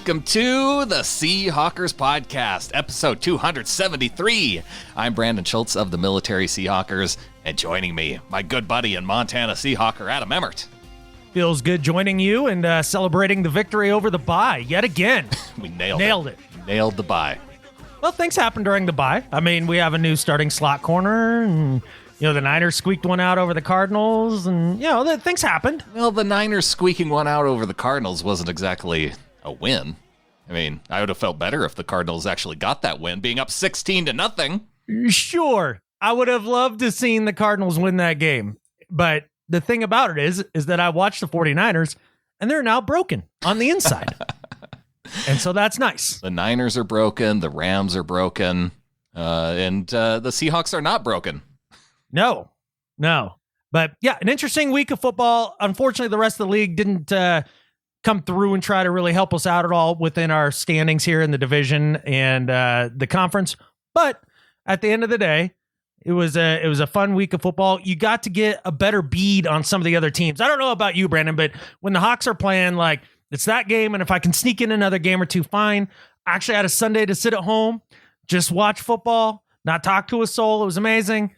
welcome to the Seahawkers Podcast, episode 273. I'm Brandon Schultz of the Military Seahawkers, and joining me, my good buddy and Montana Seahawker, Adam Emmert. Feels good joining you and celebrating the victory over the bye yet again. We nailed it. Nailed the bye. Well, things happen during the bye. I mean, we have a new starting slot corner, and the Niners squeaked one out over the Cardinals, and things happened. Well, the Niners squeaking one out over the Cardinals wasn't exactly a win. I mean, I would have felt better if the Cardinals actually got that win, being up 16-0. Sure, I would have loved to have seen the Cardinals win that game, but the thing about it is that I watched the 49ers, and they're now broken on the inside. And so that's nice. The Niners are broken, the Rams are broken, and the Seahawks are not broken. No. But yeah, an interesting week of football. Unfortunately, the rest of the league didn't come through and try to really help us out at all within our standings here in the division and the conference. But at the end of the day, it was a fun week of football. You got to get a better bead on some of the other teams. I don't know about you, Brandon, but when the Hawks are playing, like, it's that game, and if I can sneak in another game or two, fine. I actually had a Sunday to sit at home, just watch football, not talk to a soul. It was amazing.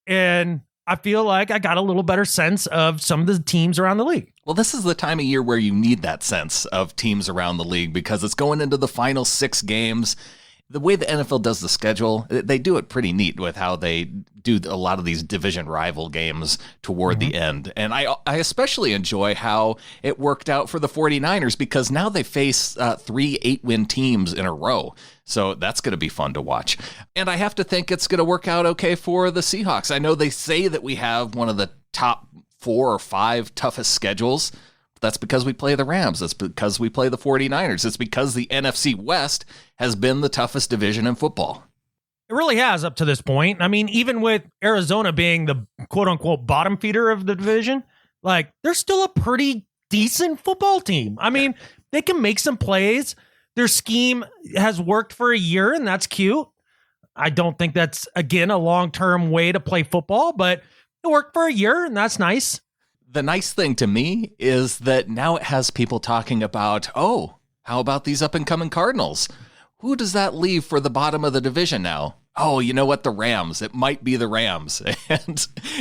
And I feel like I got a little better sense of some of the teams around the league. Well, this is the time of year where you need that sense of teams around the league because it's going into the final 6 games. The way the NFL does the schedule, they do it pretty neat with how they do a lot of these division rival games toward the end. And I especially enjoy how it worked out for the 49ers because now they face 3 8-win teams in a row. So that's going to be fun to watch. And I have to think it's going to work out okay for the Seahawks. I know they say that we have one of the top 4 or 5 toughest schedules. That's because we play the Rams. That's because we play the 49ers. It's because the NFC West has been the toughest division in football. It really has up to this point. I mean, even with Arizona being the quote-unquote bottom feeder of the division, like, they're still a pretty decent football team. I mean, they can make some plays. Their scheme has worked for a year, and that's cute. I don't think that's, again, a long-term way to play football, but it worked for a year, and that's nice. The nice thing to me is that now it has people talking about, how about these up-and-coming Cardinals? Who does that leave for the bottom of the division now? Oh, you know what? The Rams. It might be the Rams.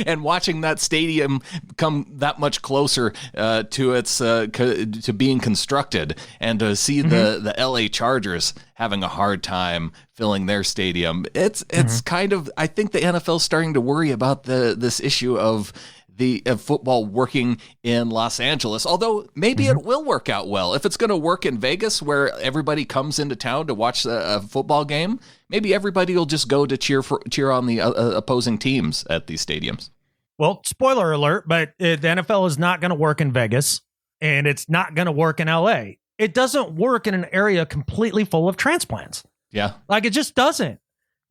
And watching that stadium come that much closer to its to being constructed, and to see the LA Chargers having a hard time filling their stadium, it's kind of, I think the NFL's starting to worry about this issue of the football working in Los Angeles, although maybe it will work out well. If it's going to work in Vegas where everybody comes into town to watch a football game, maybe everybody will just go to cheer on the opposing teams at these stadiums. Well, spoiler alert, but the NFL is not going to work in Vegas, and it's not going to work in LA. It doesn't work in an area completely full of transplants. Yeah. Like, it just doesn't.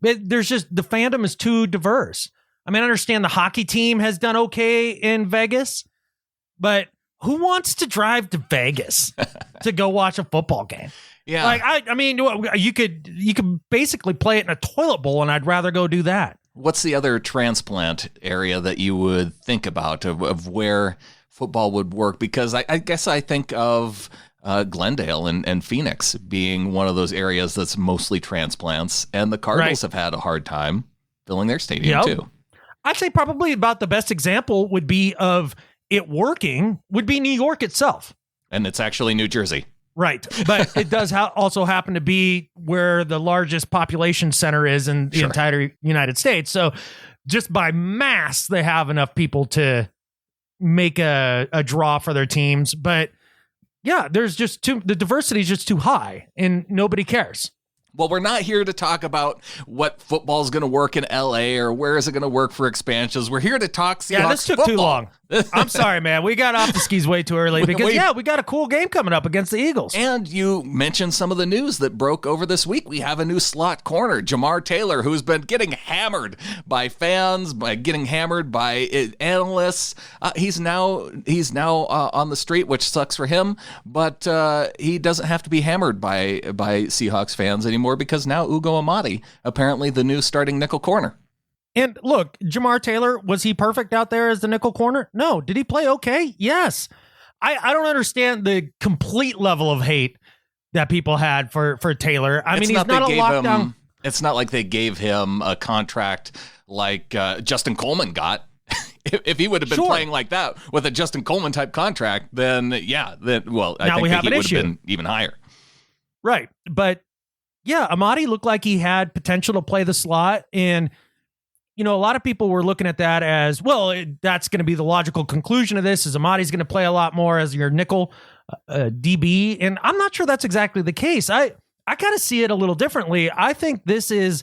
There's just, the fandom is too diverse. I mean, I understand the hockey team has done okay in Vegas, but who wants to drive to Vegas to go watch a football game? Yeah. Like, I mean, you could basically play it in a toilet bowl, and I'd rather go do that. What's the other transplant area that you would think about of where football would work? Because I guess I think of Glendale and Phoenix being one of those areas that's mostly transplants, and the Cardinals have had a hard time filling their stadium too. I'd say probably about the best example would be of it working would be New York itself. And it's actually New Jersey. Right. But it does also happen to be where the largest population center is in the entire United States. So just by mass, they have enough people to make a draw for their teams. But yeah, there's just the diversity is just too high, and nobody cares. Well, we're not here to talk about what football is going to work in LA or where is it going to work for expansions. We're here to talk Seahawks Yeah, this took football. too long. I'm sorry, man. We got off the skis way too early because, we got a cool game coming up against the Eagles. And you mentioned some of the news that broke over this week. We have a new slot corner, Jamar Taylor, who's been getting hammered by fans, by getting hammered by analysts. He's now on the street, which sucks for him, but he doesn't have to be hammered by Seahawks fans anymore because now Ugo Amadi, apparently the new starting nickel corner. And look, Jamar Taylor, was he perfect out there as the nickel corner? No. Did he play okay? Yes. I don't understand the complete level of hate that people had for Taylor. I mean, he's not a lockdown. It's not like they gave him a contract like Justin Coleman got. If he would have been playing like that with a Justin Coleman type contract, then I think he would have been even higher. Right. But yeah, Amadi looked like he had potential to play the slot. And, a lot of people were looking at that as, well, that's going to be the logical conclusion of this, is Amadi's going to play a lot more as your nickel DB. And I'm not sure that's exactly the case. I kind of see it a little differently. I think this is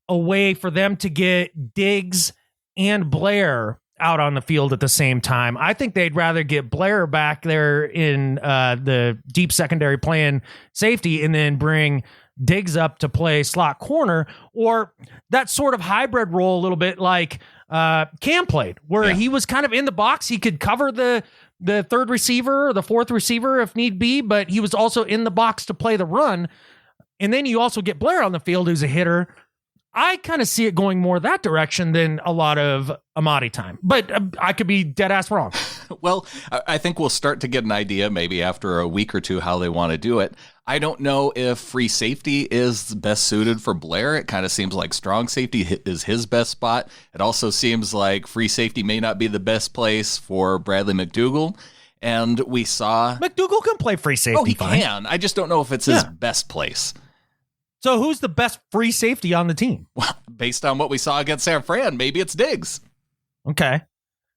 a way for them to get Diggs and Blair out on the field at the same time. I think they'd rather get Blair back there in the deep secondary playing safety and then bring Diggs up to play slot corner, or that sort of hybrid role a little bit like Cam played, where he was kind of in the box. He could cover the third receiver or the fourth receiver if need be, but he was also in the box to play the run. And then you also get Blair on the field, who's a hitter. I kind of see it going more that direction than a lot of Amadi time, but I could be dead ass wrong. Well, I think we'll start to get an idea maybe after a week or two how they want to do it. I don't know if free safety is best suited for Blair. It kind of seems like strong safety is his best spot. It also seems like free safety may not be the best place for Bradley McDougald. And we saw McDougald can play free safety. Oh, he can. I just don't know if it's his best place. So who's the best free safety on the team? Well, based on what we saw against San Fran, maybe it's Diggs. Okay.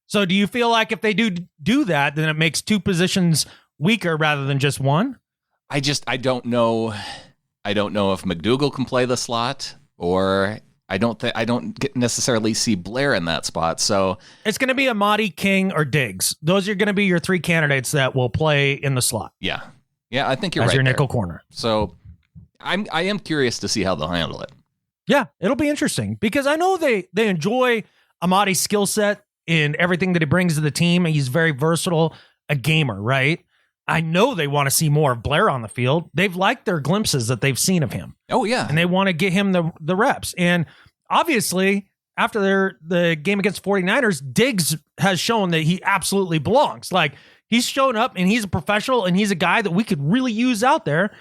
So do you feel like if they do that, then it makes two positions weaker rather than just one? I don't know. I don't know if McDougald can play the slot, or I don't necessarily see Blair in that spot. So it's going to be Amadi, King, or Diggs. Those are going to be your three candidates that will play in the slot. Yeah. I think you're right. As your there. nickel corner. So I am curious to see how they'll handle it. Yeah, it'll be interesting because I know they enjoy Amadi's skill set in everything that he brings to the team. He's very versatile, a gamer, right? I know they want to see more of Blair on the field. They've liked their glimpses that they've seen of him. Oh, yeah. And they want to get him the reps. And obviously, after the game against 49ers, Diggs has shown that he absolutely belongs. Like, he's shown up and he's a professional and he's a guy that we could really use out there.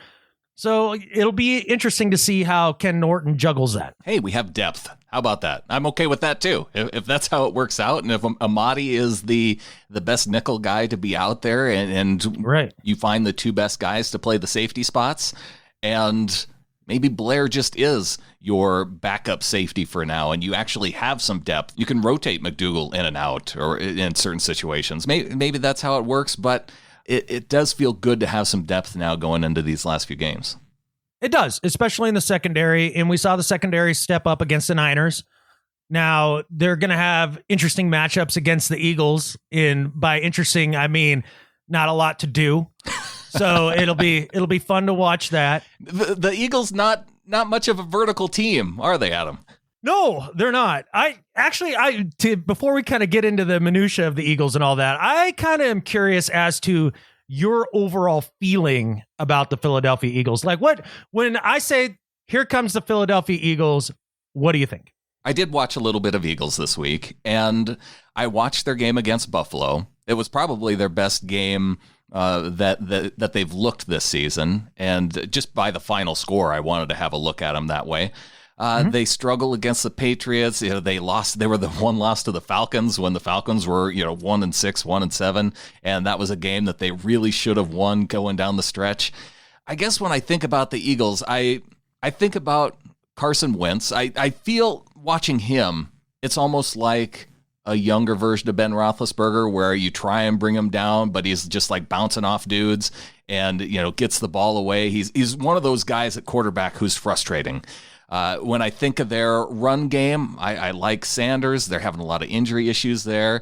So it'll be interesting to see how Ken Norton juggles that. Hey, we have depth. How about that? I'm okay with that too. If that's how it works out, and if Amadi is the best nickel guy to be out there, and right, you find the two best guys to play the safety spots, and maybe Blair just is your backup safety for now, and you actually have some depth. You can rotate McDougald in and out, or in certain situations. Maybe that's how it works, but it does feel good to have some depth now going into these last few games. It does, especially in the secondary. And we saw the secondary step up against the Niners. Now they're going to have interesting matchups against the Eagles. By interesting, I mean not a lot to do. So it'll be fun to watch that. The Eagles not much of a vertical team, are they, Adam? No, they're not. Before we kind of get into the minutia of the Eagles and all that, I kind of am curious as to your overall feeling about the Philadelphia Eagles. Like, when I say, here comes the Philadelphia Eagles, what do you think? I did watch a little bit of Eagles this week, and I watched their game against Buffalo. It was probably their best game that they've looked this season, and just by the final score, I wanted to have a look at them that way. They struggle against the Patriots. They lost. They were the one loss to the Falcons when the Falcons were 1-6, 1-7, and that was a game that they really should have won going down the stretch. I guess when I think about the Eagles, I think about Carson Wentz. I feel watching him, it's almost like a younger version of Ben Roethlisberger, where you try and bring him down, but he's just like bouncing off dudes and gets the ball away. He's one of those guys at quarterback who's frustrating. When I think of their run game, I like Sanders. They're having a lot of injury issues there.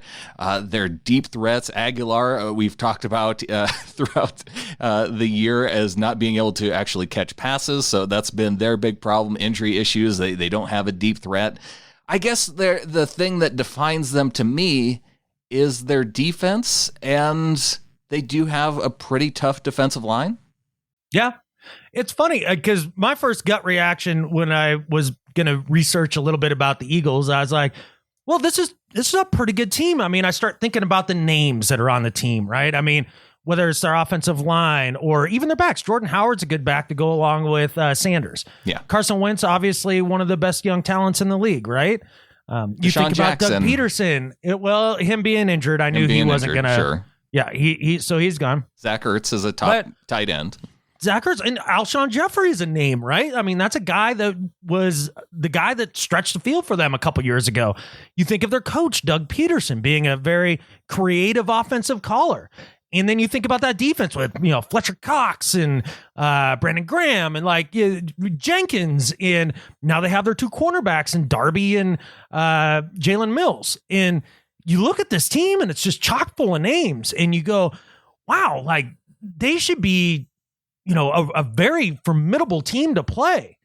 Their deep threats, Aguilar, we've talked about throughout the year as not being able to actually catch passes. So that's been their big problem, injury issues. They don't have a deep threat. I guess the thing that defines them to me is their defense, and they do have a pretty tough defensive line. Yeah. It's funny because my first gut reaction when I was going to research a little bit about the Eagles, I was like, well, this is a pretty good team. I mean, I start thinking about the names that are on the team, right? I mean, whether it's their offensive line or even their backs. Jordan Howard's a good back to go along with Sanders. Yeah. Carson Wentz, obviously one of the best young talents in the league, right? You Deshaun think about Jackson. Doug Peterson. Him being injured, I knew he wasn't going to. Sure. Yeah, so he's gone. Zach Ertz is a top tight end. Zach Ertz and Alshon Jeffrey is a name, right? I mean, that's a guy that was the guy that stretched the field for them a couple years ago. You think of their coach, Doug Peterson, being a very creative offensive caller. And then you think about that defense with, Fletcher Cox and Brandon Graham and Jenkins. And now they have their two cornerbacks and Darby and Jalen Mills. And you look at this team and it's just chock full of names. And you go, wow, they should be, a very formidable team to play.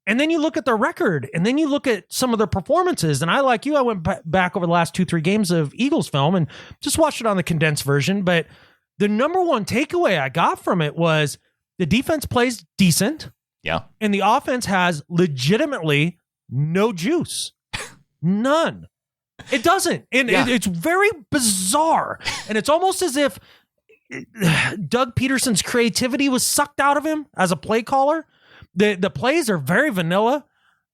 And then you look at their record and then you look at some of their performances. And I went back over the last 2-3 games of Eagles film and just watched it on the condensed version. But the number one takeaway I got from it was the defense plays decent. Yeah. And the offense has legitimately no juice. None. It doesn't. And it's very bizarre. And it's almost as if Doug Peterson's creativity was sucked out of him as a play caller. The plays are very vanilla.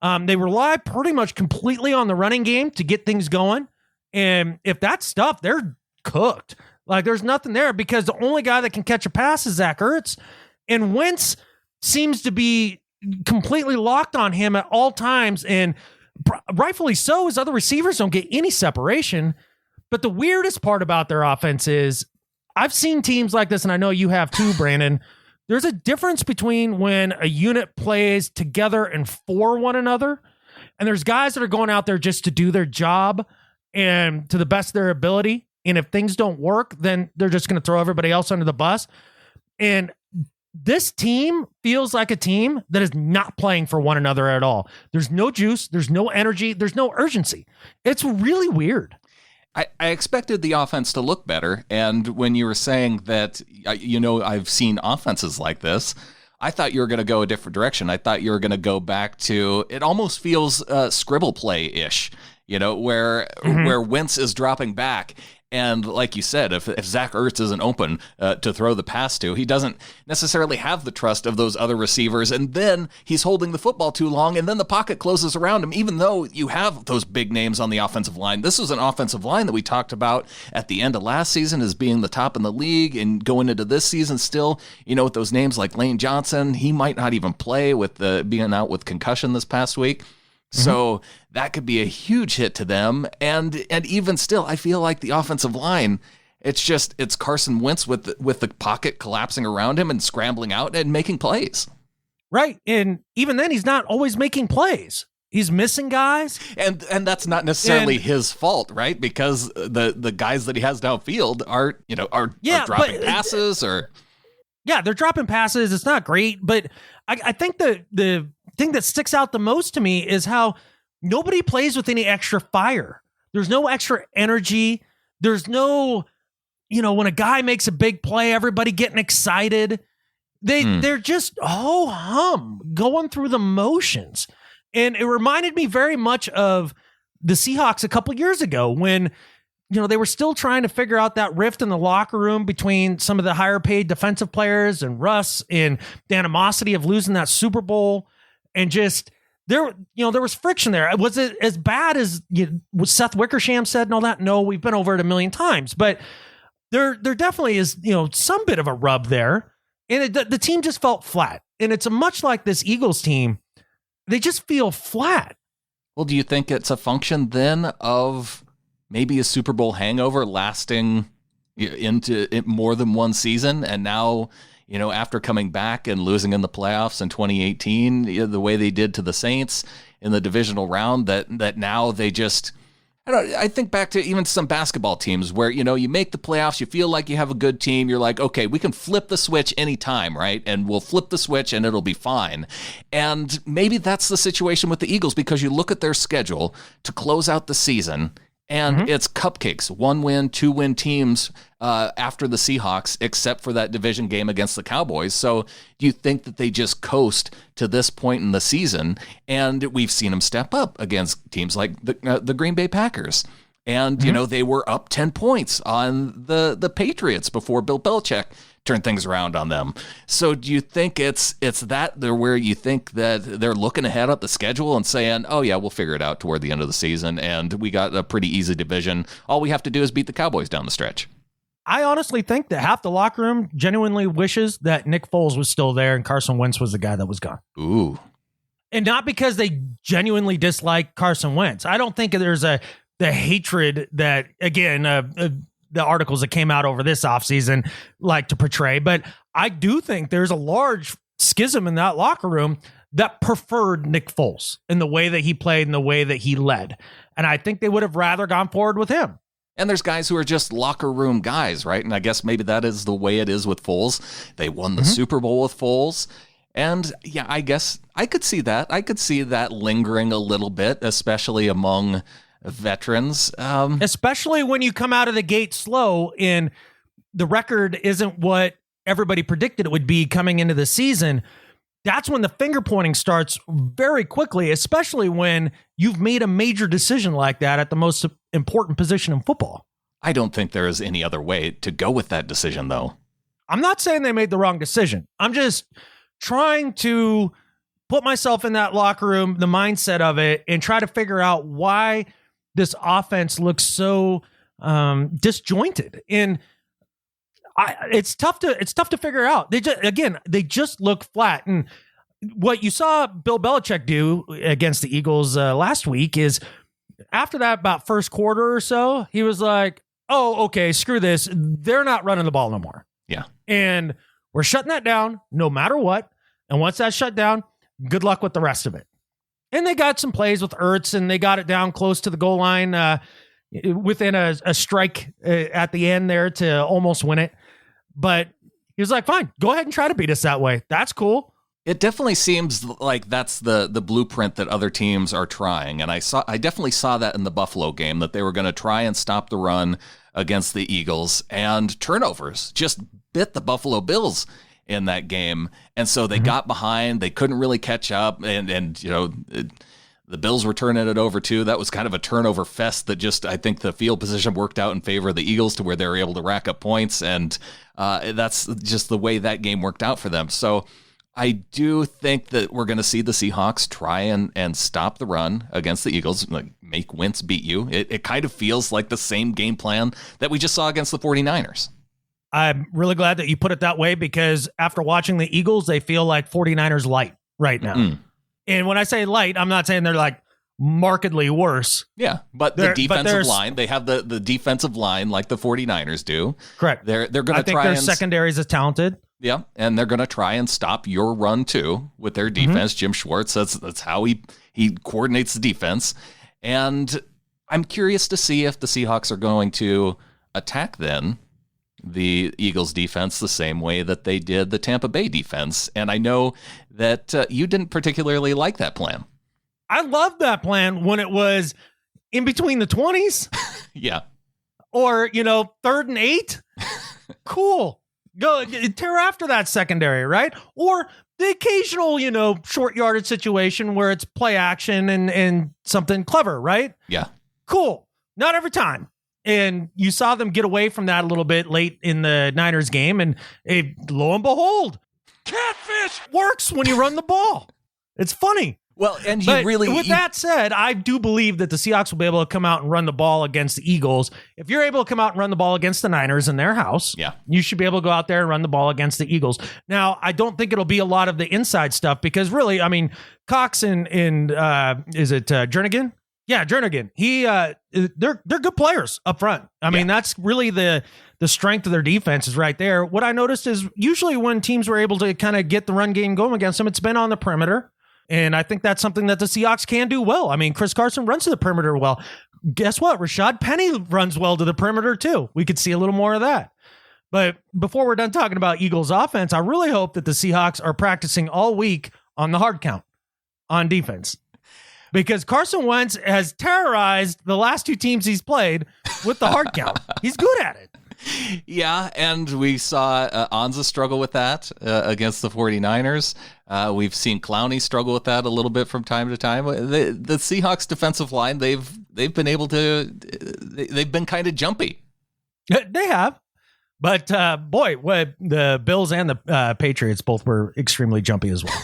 They rely pretty much completely on the running game to get things going. And if that's stuff, they're cooked. There's nothing there because the only guy that can catch a pass is Zach Ertz. And Wentz seems to be completely locked on him at all times. And rightfully so, his other receivers don't get any separation. But the weirdest part about their offense is I've seen teams like this, and I know you have too, Brandon. There's a difference between when a unit plays together and for one another, and there's guys that are going out there just to do their job and to the best of their ability. And if things don't work, then they're just going to throw everybody else under the bus. And this team feels like a team that is not playing for one another at all. There's no juice. There's no energy. There's no urgency. It's really weird. I expected the offense to look better, and when you were saying that, I've seen offenses like this, I thought you were going to go a different direction. I thought you were going to go back to, it almost feels scribble play-ish, where Wentz is dropping back. And like you said, if Zach Ertz isn't open to throw the pass to, he doesn't necessarily have the trust of those other receivers. And then he's holding the football too long, and then the pocket closes around him, even though you have those big names on the offensive line. This was an offensive line that we talked about at the end of last season as being the top in the league, and going into this season still, with those names like Lane Johnson, he might not even play with being out with concussion this past week. So that could be a huge hit to them. And even still, I feel like the offensive line, it's Carson Wentz with the pocket collapsing around him and scrambling out and making plays. Right. And even then, he's not always making plays. He's missing guys. And that's not necessarily his fault, right? Because the guys that he has downfield are dropping passes or... Yeah, they're dropping passes. It's not great. But I think the thing that sticks out the most to me is how nobody plays with any extra fire. There's no extra energy. There's no, when a guy makes a big play, everybody getting excited. They're just ho-hum, going through the motions. And it reminded me very much of the Seahawks a couple years ago when, they were still trying to figure out that rift in the locker room between some of the higher paid defensive players and Russ, and the animosity of losing that Super Bowl. And just there was friction there. Was it as bad as what Seth Wickersham said and all that? No, we've been over it a million times, but there definitely is, some bit of a rub there. And the team just felt flat. And it's much like this Eagles team. They just feel flat. Well, do you think it's a function then of maybe a Super Bowl hangover lasting into more than one season? And now, after coming back and losing in the playoffs in 2018, the way they did to the Saints in the divisional round, that now they just, I think back to even some basketball teams where, you make the playoffs, you feel like you have a good team. You're like, okay, we can flip the switch anytime, right? And we'll flip the switch and it'll be fine. And maybe that's the situation with the Eagles, because you look at their schedule to close out the season, and it's cupcakes, 1-win, 2-win teams after the Seahawks, except for that division game against the Cowboys. So do you think that they just coast to this point in the season? And we've seen them step up against teams like the Green Bay Packers. And, they were up 10 points on the Patriots before Bill Belichick turned things around on them. So do you think it's that there where you think that they're looking ahead at the schedule and saying, oh, yeah, we'll figure it out toward the end of the season, and we got a pretty easy division. All we have to do is beat the Cowboys down the stretch? I honestly think that half the locker room genuinely wishes that Nick Foles was still there and Carson Wentz was the guy that was gone. Ooh. And not because they genuinely dislike Carson Wentz. I don't think there's the hatred that, again, the articles that came out over this offseason like to portray. But I do think there's a large schism in that locker room that preferred Nick Foles in the way that he played and the way that he led. And I think they would have rather gone forward with him. And there's guys who are just locker room guys, right? And I guess maybe that is the way it is with Foles. They won the Super Bowl with Foles. And yeah, I guess I could see that. I could see that lingering a little bit, especially among veterans. Especially when you come out of the gate slow and the record isn't what everybody predicted it would be coming into the season. That's when the finger pointing starts very quickly, especially when you've made a major decision like that at the most important position in football. I don't think there is any other way to go with that decision, though. I'm not saying they made the wrong decision. I'm just trying to put myself in that locker room, the mindset of it, and try to figure out why this offense looks so disjointed. And it's tough to figure out. They just look flat. And what you saw Bill Belichick do against the Eagles last week is after that about first quarter or so, he was like, oh, okay, screw this. They're not running the ball no more. Yeah. And we're shutting that down no matter what. And once that's shut down, good luck with the rest of it. And they got some plays with Ertz, and they got it down close to the goal line within a strike at the end there to almost win it. But he was like, fine, go ahead and try to beat us that way. That's cool. It definitely seems like that's the blueprint that other teams are trying. And I definitely saw that in the Buffalo game, that they were going to try and stop the run against the Eagles, and turnovers just bit the Buffalo Bills in that game. And so they got behind, they couldn't really catch up, and the Bills were turning it over too. That was kind of a turnover fest that just, I think the field position worked out in favor of the Eagles to where they were able to rack up points. And that's just the way that game worked out for them. So I do think that we're going to see the Seahawks try and stop the run against the Eagles, like make Wentz beat you. It kind of feels like the same game plan that we just saw against the 49ers. I'm really glad that you put it that way, because after watching the Eagles, they feel like 49ers light right now. Mm-hmm. And when I say light, I'm not saying they're like markedly worse. Yeah, but the defensive line, they have the defensive line like the 49ers do. Correct. They're going to try. I think their secondaries is talented. Yeah, and they're going to try and stop your run too with their defense. Mm-hmm. Jim Schwartz, that's how he coordinates the defense. And I'm curious to see if the Seahawks are going to attack then the Eagles defense the same way that they did the Tampa Bay defense. And I know that you didn't particularly like that plan. I loved that plan when it was in between the 20s. Yeah. Or, 3rd and 8. Cool. Go tear after that secondary, right? Or the occasional, short yardage situation where it's play action and something clever, right? Yeah. Cool. Not every time. And you saw them get away from that a little bit late in the Niners game, and lo and behold, catfish works when you run the ball. It's funny. Well, and that said, I do believe that the Seahawks will be able to come out and run the ball against the Eagles. If you're able to come out and run the ball against the Niners in their house, you should be able to go out there and run the ball against the Eagles. Now, I don't think it'll be a lot of the inside stuff, because really, I mean, Cox and is it Jernigan? Yeah, Jernigan. They're good players up front. I mean, that's really the strength of their defense is right there. What I noticed is usually when teams were able to kind of get the run game going against them, it's been on the perimeter. And I think that's something that the Seahawks can do well. I mean, Chris Carson runs to the perimeter well. Guess what? Rashad Penny runs well to the perimeter too. We could see a little more of that. But before we're done talking about Eagles offense, I really hope that the Seahawks are practicing all week on the hard count on defense. Because Carson Wentz has terrorized the last two teams he's played with the hard count. He's good at it. Yeah, and we saw Anza struggle with that against the 49ers. We've seen Clowney struggle with that a little bit from time to time. The Seahawks defensive line, they've they've been able to, they've been kind of jumpy. They have. But, boy, the Bills and the Patriots both were extremely jumpy as well.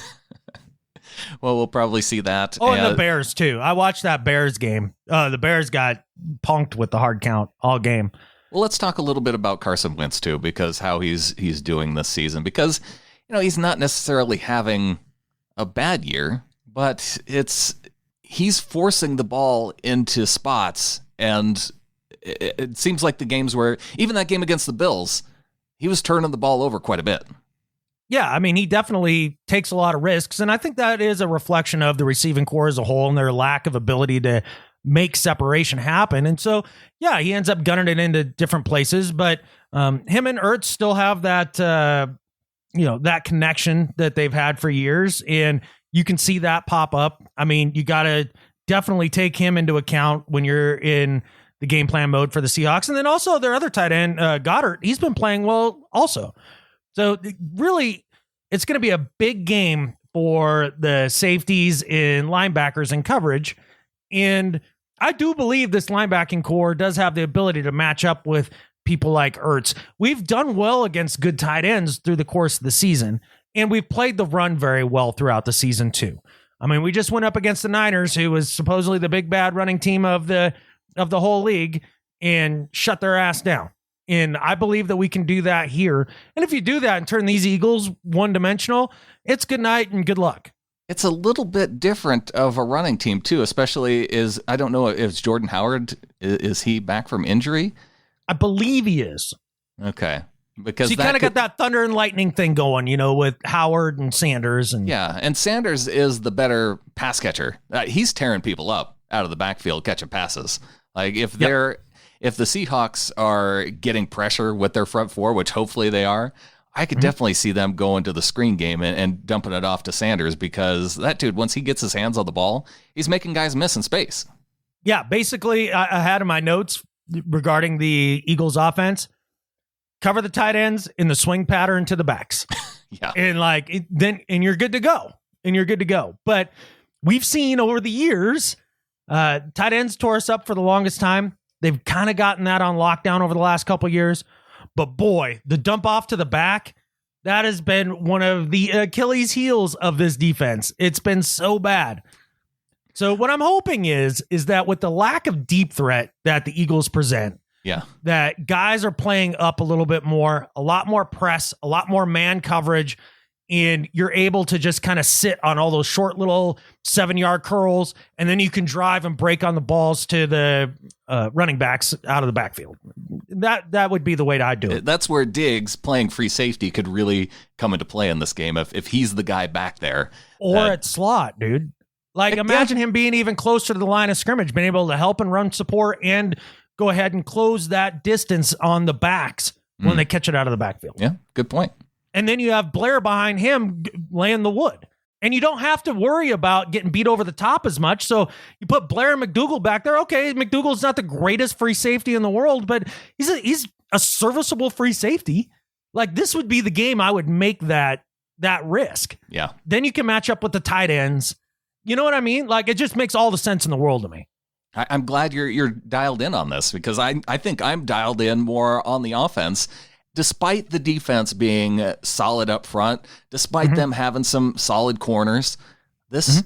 Well, we'll probably see that. Oh, and the Bears, too. I watched that Bears game. The Bears got punked with the hard count all game. Well, let's talk a little bit about Carson Wentz, too, because how he's doing this season. Because, he's not necessarily having a bad year, but he's forcing the ball into spots, and it seems like the games where, even that game against the Bills, he was turning the ball over quite a bit. Yeah, I mean, he definitely takes a lot of risks, and I think that is a reflection of the receiving core as a whole and their lack of ability to make separation happen. And so, yeah, he ends up gunning it into different places, but him and Ertz still have that, that connection that they've had for years, and you can see that pop up. I mean, you got to definitely take him into account when you're in the game plan mode for the Seahawks. And then also their other tight end, Goddard, he's been playing well also. So really, it's going to be a big game for the safeties and linebackers and coverage. And I do believe this linebacking core does have the ability to match up with people like Ertz. We've done well against good tight ends through the course of the season, and we've played the run very well throughout the season too. I mean, we just went up against the Niners, who was supposedly the big bad running team of the whole league, and shut their ass down. And I believe that we can do that here. And if you do that and turn these Eagles one-dimensional, it's good night and good luck. It's a little bit different of a running team, too, especially I don't know if Jordan Howard, is he back from injury? I believe he is. Okay. Because so you kind of got that thunder and lightning thing going, with Howard and Sanders. Yeah, and Sanders is the better pass catcher. He's tearing people up out of the backfield, catching passes. Like if the Seahawks are getting pressure with their front four, which hopefully they are, I could definitely see them going to the screen game and dumping it off to Sanders, because that dude, once he gets his hands on the ball, he's making guys miss in space. Yeah, basically, I had in my notes regarding the Eagles offense, cover the tight ends in the swing pattern to the backs. Yeah. And you're good to go. But we've seen over the years, tight ends tore us up for the longest time. They've kind of gotten that on lockdown over the last couple of years. But boy, the dump off to the back, that has been one of the Achilles heels of this defense. It's been so bad. So what I'm hoping is that with the lack of deep threat that the Eagles present, that guys are playing up a little bit more, a lot more press, a lot more man coverage, and you're able to just kind of sit on all those short little 7-yard curls, and then you can drive and break on the balls to the running backs out of the backfield. That would be the way to do it. That's where Diggs playing free safety could really come into play in this game if he's the guy back there. Or at slot, dude. Like, imagine him being even closer to the line of scrimmage, being able to help and run support and go ahead and close that distance on the backs when they catch it out of the backfield. Yeah, good point. And then you have Blair behind him laying the wood. And you don't have to worry about getting beat over the top as much. So you put Blair and McDougal back there. Okay, McDougal's not the greatest free safety in the world, but he's a serviceable free safety. Like, this would be the game I would make that risk. Yeah. Then you can match up with the tight ends. You know what I mean? Like, it just makes all the sense in the world to me. I'm glad you're dialed in on this, because I think I'm dialed in more on the offense. Despite the defense being solid up front, despite them having some solid corners, this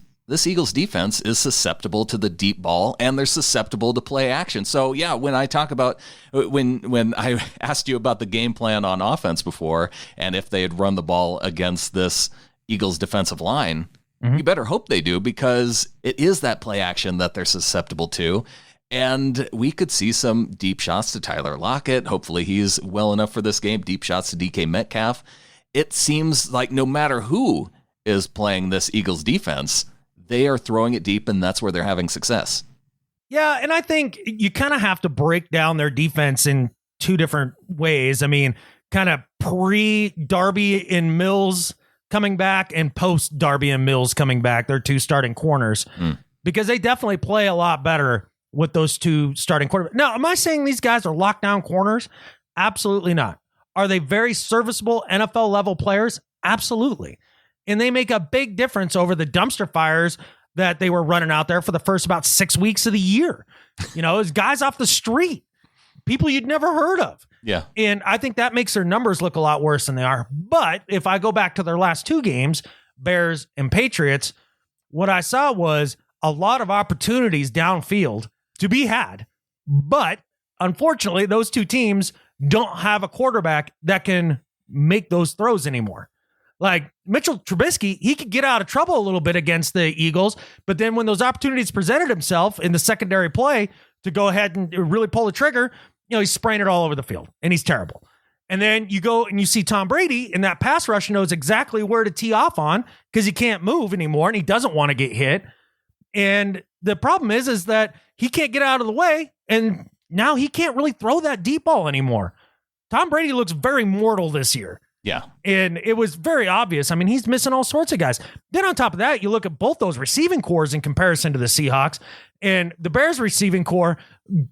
Eagles defense is susceptible to the deep ball, and they're susceptible to play action. So yeah, when I talk about when I asked you about the game plan on offense before, and if they had run the ball against this Eagles defensive line, you better hope they do, because it is that play action that they're susceptible to. And we could see some deep shots to Tyler Lockett. Hopefully he's well enough for this game. Deep shots to DK Metcalf. It seems like no matter who is playing this Eagles defense, they are throwing it deep, and that's where they're having success. Yeah, and I think you kind of have to break down their defense in two different ways. I mean, kind of pre-Darby and Mills coming back and post-Darby and Mills coming back. They're two starting corners because they definitely play a lot better with those two starting quarterbacks. Now, am I saying these guys are lockdown corners? Absolutely not. Are they very serviceable NFL level players? Absolutely. And they make a big difference over the dumpster fires that they were running out there for the first about 6 weeks of the year. You know, it's guys off the street, people you'd never heard of. Yeah. And I think that makes their numbers look a lot worse than they are. But if I go back to their last 2 games, Bears and Patriots, what I saw was a lot of opportunities downfield to be had. But unfortunately, those 2 teams don't have a quarterback that can make those throws anymore. Like Mitchell Trubisky, he could get out of trouble a little bit against the Eagles, but then when those opportunities presented himself in the secondary play to go ahead and really pull the trigger, you know, he's spraying it all over the field, and he's terrible. And then you go and you see Tom Brady in that pass rush knows exactly where to tee off on because he can't move anymore, and he doesn't want to get hit. And the problem is that he can't get out of the way, and now he can't really throw that deep ball anymore. Tom Brady looks very mortal this year. Yeah. And it was very obvious. I mean, he's missing all sorts of guys. Then on top of that, you look at both those receiving cores in comparison to the Seahawks, and the Bears receiving core,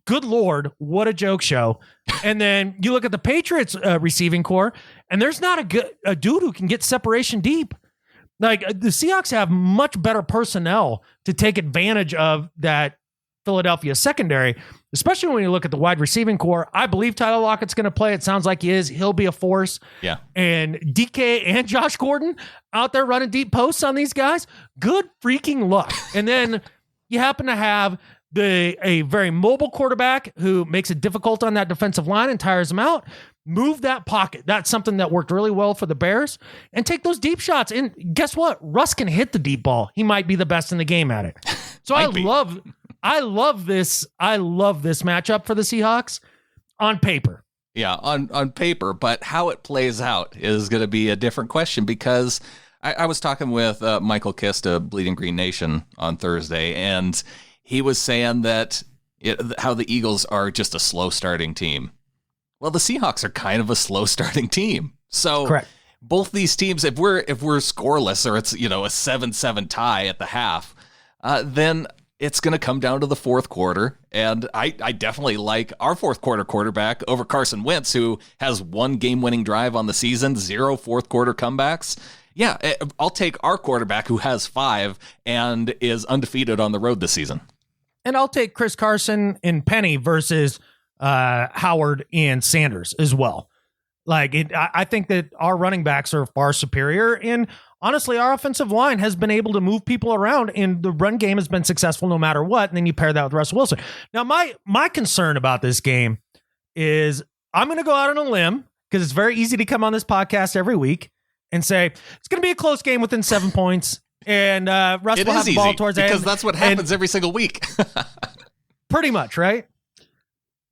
good Lord, what a joke show. And then you look at the Patriots receiving core, and there's not a dude who can get separation deep. Like the Seahawks have much better personnel to take advantage of that Philadelphia secondary, especially when you look at the wide receiving core. I believe Tyler Lockett's going to play. It sounds like he is. He'll be a force. Yeah. And DK and Josh Gordon out there running deep posts on these guys. Good freaking luck. And then you happen to have a very mobile quarterback who makes it difficult on that defensive line and tires them out. Move that pocket. That's something that worked really well for the Bears. And take those deep shots. And guess what? Russ can hit the deep ball. He might be the best in the game at it. So I love this matchup for the Seahawks on paper. Yeah, on paper, but how it plays out is going to be a different question because I was talking with Michael Kist of Bleeding Green Nation on Thursday, and he was saying that how the Eagles are just a slow starting team. Well, the Seahawks are kind of a slow starting team. So correct. Both these teams, if we're scoreless or it's, you know, a 7-7 tie at the half, then it's going to come down to the fourth quarter, and I definitely like our fourth quarter quarterback over Carson Wentz, who has 1 game-winning drive on the season, 0 fourth quarter comebacks. Yeah, I'll take our quarterback who has 5 and is undefeated on the road this season. And I'll take Chris Carson and Penny versus Howard and Sanders as well. Like, I think that our running backs are far superior, and honestly, our offensive line has been able to move people around, and the run game has been successful no matter what. And then you pair that with Russell Wilson. Now, my concern about this game is I'm going to go out on a limb because it's very easy to come on this podcast every week and say it's going to be a close game within 7 points, and Russ will have the ball towards the end. Because that's what happens every single week. Pretty much, right?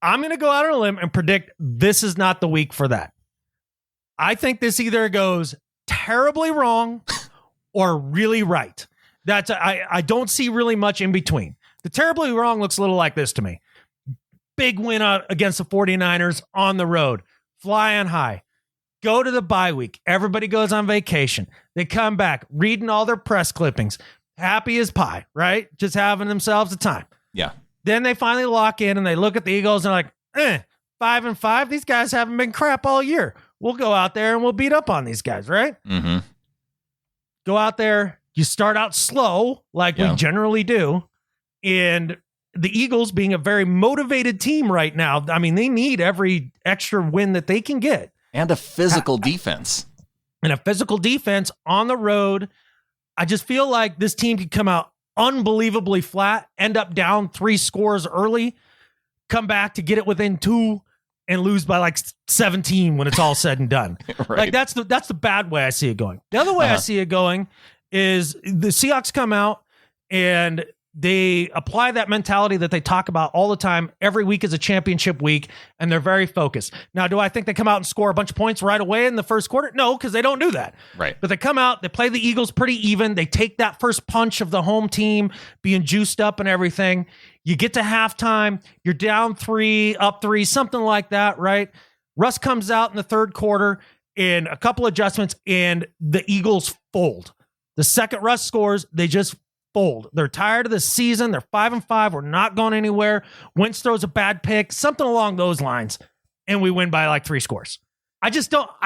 I'm going to go out on a limb and predict this is not the week for that. I think this either goes terribly wrong or really right. I don't see really much in between. The terribly wrong looks a little like this to me. Big win against the 49ers on the road, flying high, go to the bye week. Everybody goes on vacation. They come back reading all their press clippings, happy as pie, right? Just having themselves a time. Yeah. Then they finally lock in and they look at the Eagles and they're like, 5-5. These guys haven't been crap all year. We'll go out there and we'll beat up on these guys, right? Mm-hmm. Go out there. You start out slow, like we generally do. And the Eagles being a very motivated team right now, I mean, they need every extra win that they can get. And a physical defense. And a physical defense on the road. I just feel like this team could come out unbelievably flat, end up down 3 scores early, come back to get it within 2, and lose by like 17 when it's all said and done. Right. Like that's the bad way I see it going. The other way I see it going is the Seahawks come out and they apply that mentality that they talk about all the time. Every week is a championship week, and they're very focused. Now, do I think they come out and score a bunch of points right away in the first quarter? No, because they don't do that. Right. But they come out, they play the Eagles pretty even. They take that first punch of the home team being juiced up and everything. You get to halftime, you're down 3, up 3, something like that, right? Russ comes out in the third quarter in a couple adjustments, and the Eagles fold. The second Russ scores, they just fold. They're tired of the season. They're 5-5. We're not going anywhere. Wentz throws a bad pick, something along those lines, and we win by like 3 scores. I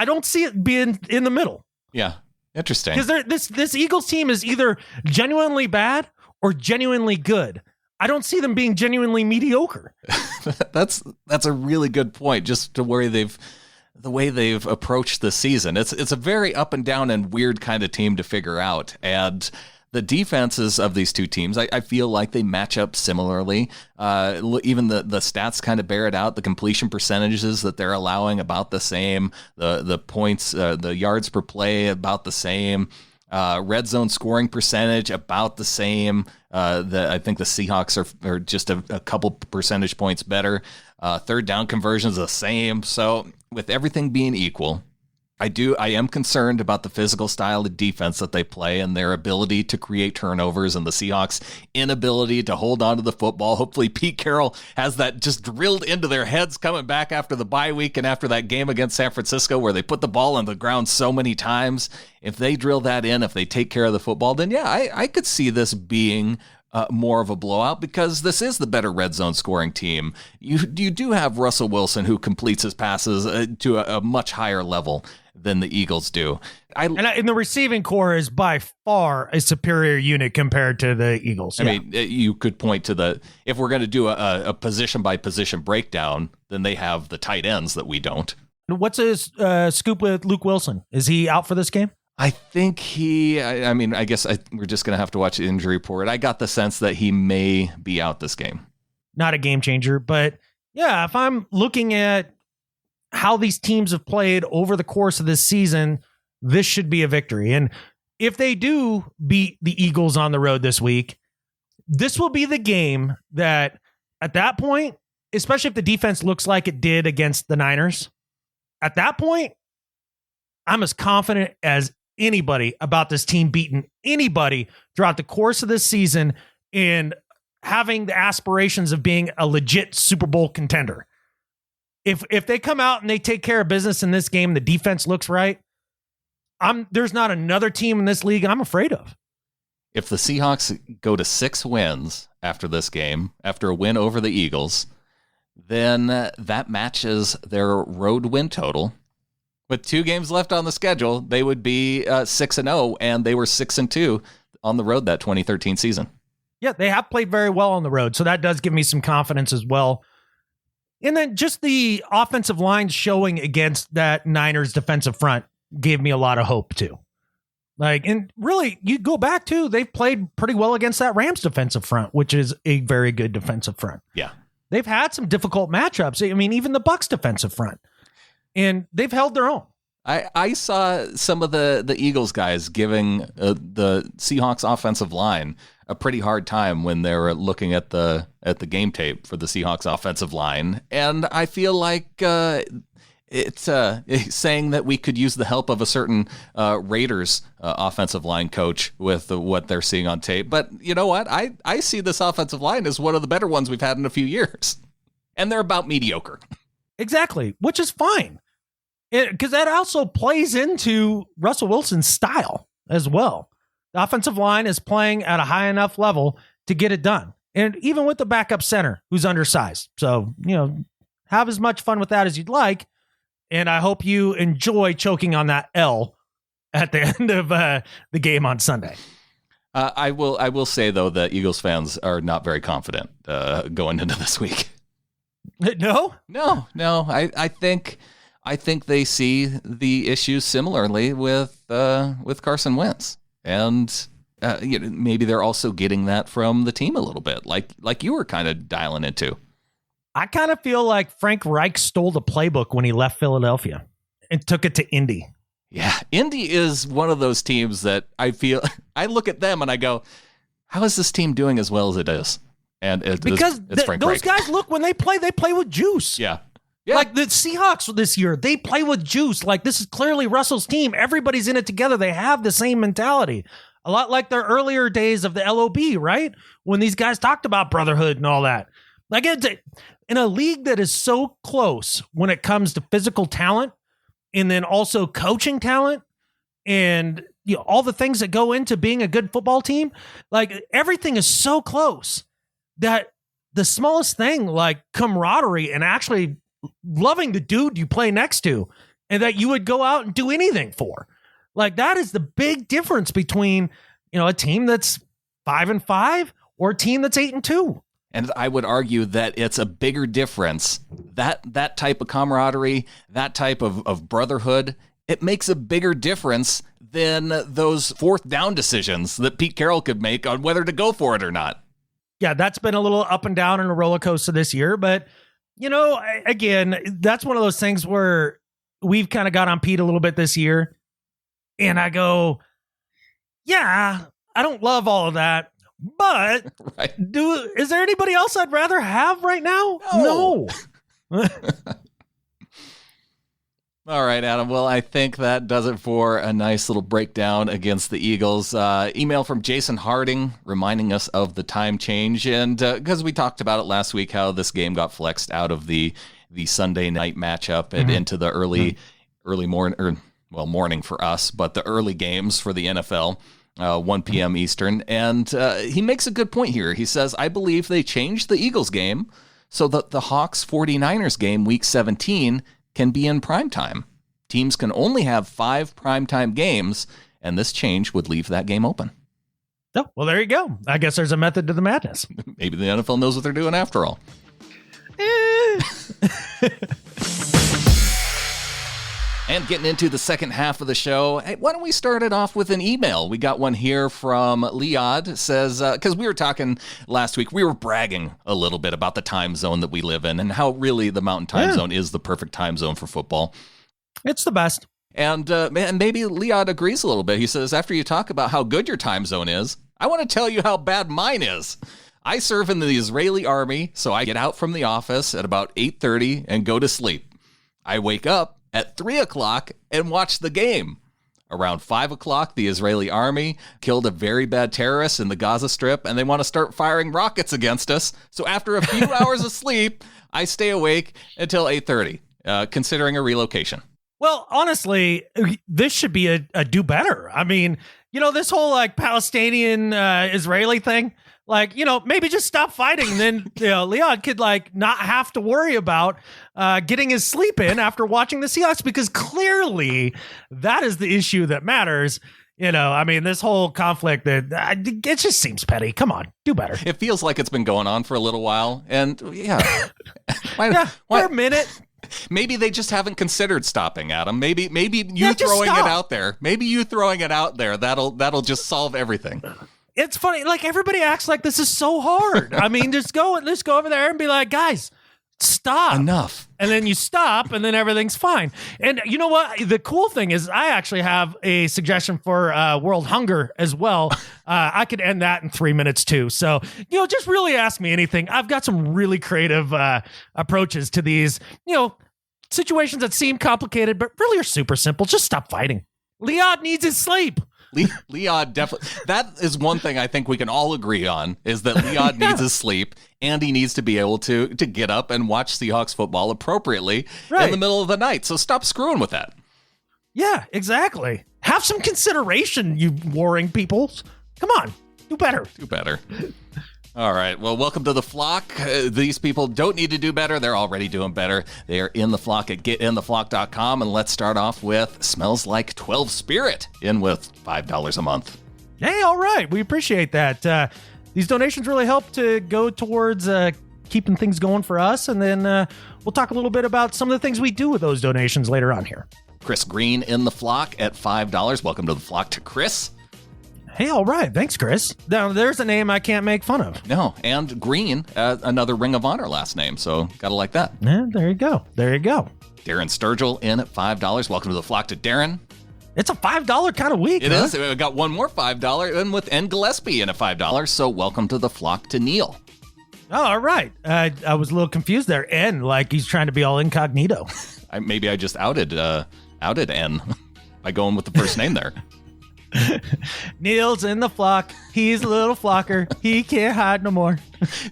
don't see it being in the middle. Yeah. Interesting. Because this Eagles team is either genuinely bad or genuinely good. I don't see them being genuinely mediocre. That's a really good point. Just to where the way they've approached the season, it's a very up and down and weird kind of team to figure out. And the defenses of these two teams, I feel like they match up similarly. Even the stats kind of bear it out. The completion percentages that they're allowing about the same. The points, the yards per play about the same. Red zone scoring percentage about the same. I think the Seahawks are just a couple percentage points better. Third down conversions the same. So with everything being equal, I am concerned about the physical style of defense that they play and their ability to create turnovers and the Seahawks' inability to hold on to the football. Hopefully Pete Carroll has that just drilled into their heads coming back after the bye week and after that game against San Francisco where they put the ball on the ground so many times. If they drill that in, if they take care of the football, then yeah, I could see this being more of a blowout because this is the better red zone scoring team. You do have Russell Wilson who completes his passes to a much higher level than the Eagles do. And the receiving core is by far a superior unit compared to the Eagles. I mean, you could point to if we're going to do a position by position breakdown, then they have the tight ends that we don't. What's his scoop with Luke Wilson? Is he out for this game? I think I guess we're just going to have to watch the injury report. I got the sense that he may be out this game. Not a game changer, but yeah, if I'm looking at how these teams have played over the course of this season, this should be a victory. And if they do beat the Eagles on the road this week, this will be the game that at that point, especially if the defense looks like it did against the Niners, at that point, I'm as confident as anybody about this team beating anybody throughout the course of this season and having the aspirations of being a legit Super Bowl contender. If they come out and they take care of business in this game, the defense looks right, there's not another team in this league I'm afraid of. If the Seahawks go to 6 wins after this game, after a win over the Eagles, then that matches their road win total. With 2 games left on the schedule, they would be 6-0, and they were 6-2 on the road that 2013 season. Yeah, they have played very well on the road, so that does give me some confidence as well. And then just the offensive line showing against that Niners defensive front gave me a lot of hope too. And really, you go back to, they've played pretty well against that Rams defensive front, which is a very good defensive front. Yeah. They've had some difficult matchups. I mean, even the Bucs defensive front. And they've held their own. I saw some of the Eagles guys giving the Seahawks offensive line a pretty hard time when they were looking at the game tape for the Seahawks offensive line, and I feel like it's saying that we could use the help of a certain Raiders offensive line coach with what they're seeing on tape. But you know what? I see this offensive line as one of the better ones we've had in a few years, and they're about mediocre. Exactly, which is fine. Because that also plays into Russell Wilson's style as well. The offensive line is playing at a high enough level to get it done. And even with the backup center who's undersized. So, have as much fun with that as you'd like. And I hope you enjoy choking on that L at the end of the game on Sunday. I will say, though, that Eagles fans are not very confident going into this week. No. I think they see the issues similarly with Carson Wentz, and maybe they're also getting that from the team a little bit, like you were kind of dialing into. I kind of feel like Frank Reich stole the playbook when he left Philadelphia and took it to Indy. Yeah, Indy is one of those teams that I look at them and I go, how is this team doing as well as it is? And it's Frank those Reich. guys, look, when they play with juice. Yeah. Like the Seahawks this year, they play with juice. Like, this is clearly Russell's team. Everybody's in it together. They have the same mentality. A lot like their earlier days of the LOB, right? When these guys talked about brotherhood and all that. Like, in a league that is so close when it comes to physical talent and then also coaching talent and all the things that go into being a good football team, like, everything is so close that the smallest thing, like camaraderie and actually loving the dude you play next to and that you would go out and do anything for. Like, that is the big difference between, a team that's 5-5 or a team that's 8-2. And I would argue that it's a bigger difference. That type of camaraderie, that type of brotherhood, it makes a bigger difference than those fourth down decisions that Pete Carroll could make on whether to go for it or not. Yeah, that's been a little up and down and a roller coaster this year. But, again, that's one of those things where we've kind of got on Pete a little bit this year. And I go, yeah, I don't love all of that. But right. Is there anybody else I'd rather have right now? No. All right, Adam. Well, I think that does it for a nice little breakdown against the Eagles. Email from Jason Harding reminding us of the time change. And because we talked about it last week, how this game got flexed out of the Sunday night matchup and into the early morning, morning for us, but the early games for the NFL. 1 p.m. Eastern. And he makes a good point here. He says, I believe they changed the Eagles game so that the Hawks 49ers game week 17 can be in primetime. Teams can only have 5 primetime games, and this change would leave that game open. Oh, well, there you go. I guess there's a method to the madness. Maybe the NFL knows what they're doing after all. And getting into the second half of the show, hey, why don't we start it off with an email? We got one here from Liad. Says, because we were talking last week, we were bragging a little bit about the time zone that we live in and how really the Mountain Time Zone is the perfect time zone for football. It's the best. And maybe Liad agrees a little bit. He says, after you talk about how good your time zone is, I want to tell you how bad mine is. I serve in the Israeli army, so I get out from the office at about 8:30 and go to sleep. I wake up at 3 o'clock and watch the game. Around 5 o'clock, the Israeli army killed a very bad terrorist in the Gaza Strip, and they want to start firing rockets against us. So after a few hours of sleep, I stay awake until 8:30, considering a relocation. Well, honestly, this should be a do better. I mean, this whole Palestinian Israeli thing, maybe just stop fighting. And then, Leon could not have to worry about getting his sleep in after watching the Seahawks, because clearly that is the issue that matters. This whole conflict, it just seems petty. Come on, do better. It feels like it's been going on for a little while. And yeah, for a minute. Maybe they just haven't considered stopping, Adam. Maybe you throwing it out there. Maybe you throwing it out there. That'll just solve everything. It's funny. Everybody acts like this is so hard. I mean, just go over there and be like, guys, stop. Enough. And then you stop, and then everything's fine. And you know what? The cool thing is I actually have a suggestion for world hunger as well. I could end that in 3 minutes too. So, just really ask me anything. I've got some really creative approaches to these, situations that seem complicated, but really are super simple. Just stop fighting. Liad needs his sleep. Liad definitely. That is one thing I think we can all agree on, is that Liad needs his sleep, and he needs to be able to get up and watch Seahawks football appropriately in the middle of the night. So stop screwing with that. Yeah, exactly. Have some consideration, you warring peoples. Come on, do better. Do better. All right. Well, welcome to the flock. These people don't need to do better. They're already doing better. They are in the flock at getintheflock.com. And let's start off with Smells Like 12 Spirit, in with $5 a month. Hey, all right. We appreciate that. These donations really help to go towards keeping things going for us. And then we'll talk a little bit about some of the things we do with those donations later on here. Chris Green in the flock at $5. Welcome to the flock to Chris. Hey, all right. Thanks, Chris. Now, there's a name I can't make fun of. No, and Green, another Ring of Honor last name, so gotta like that. Yeah, there you go. Darren Sturgill in at $5. Welcome to the flock to Darren. It's a $5 kind of week. It is. We got one more $5 in with N. Gillespie in at $5. So welcome to the flock to Neil. Oh, all right. I was a little confused there. N, like he's trying to be all incognito. Maybe I just outed N by going with the first name there. Neil's in the flock. He's a little flocker. He can't hide no more.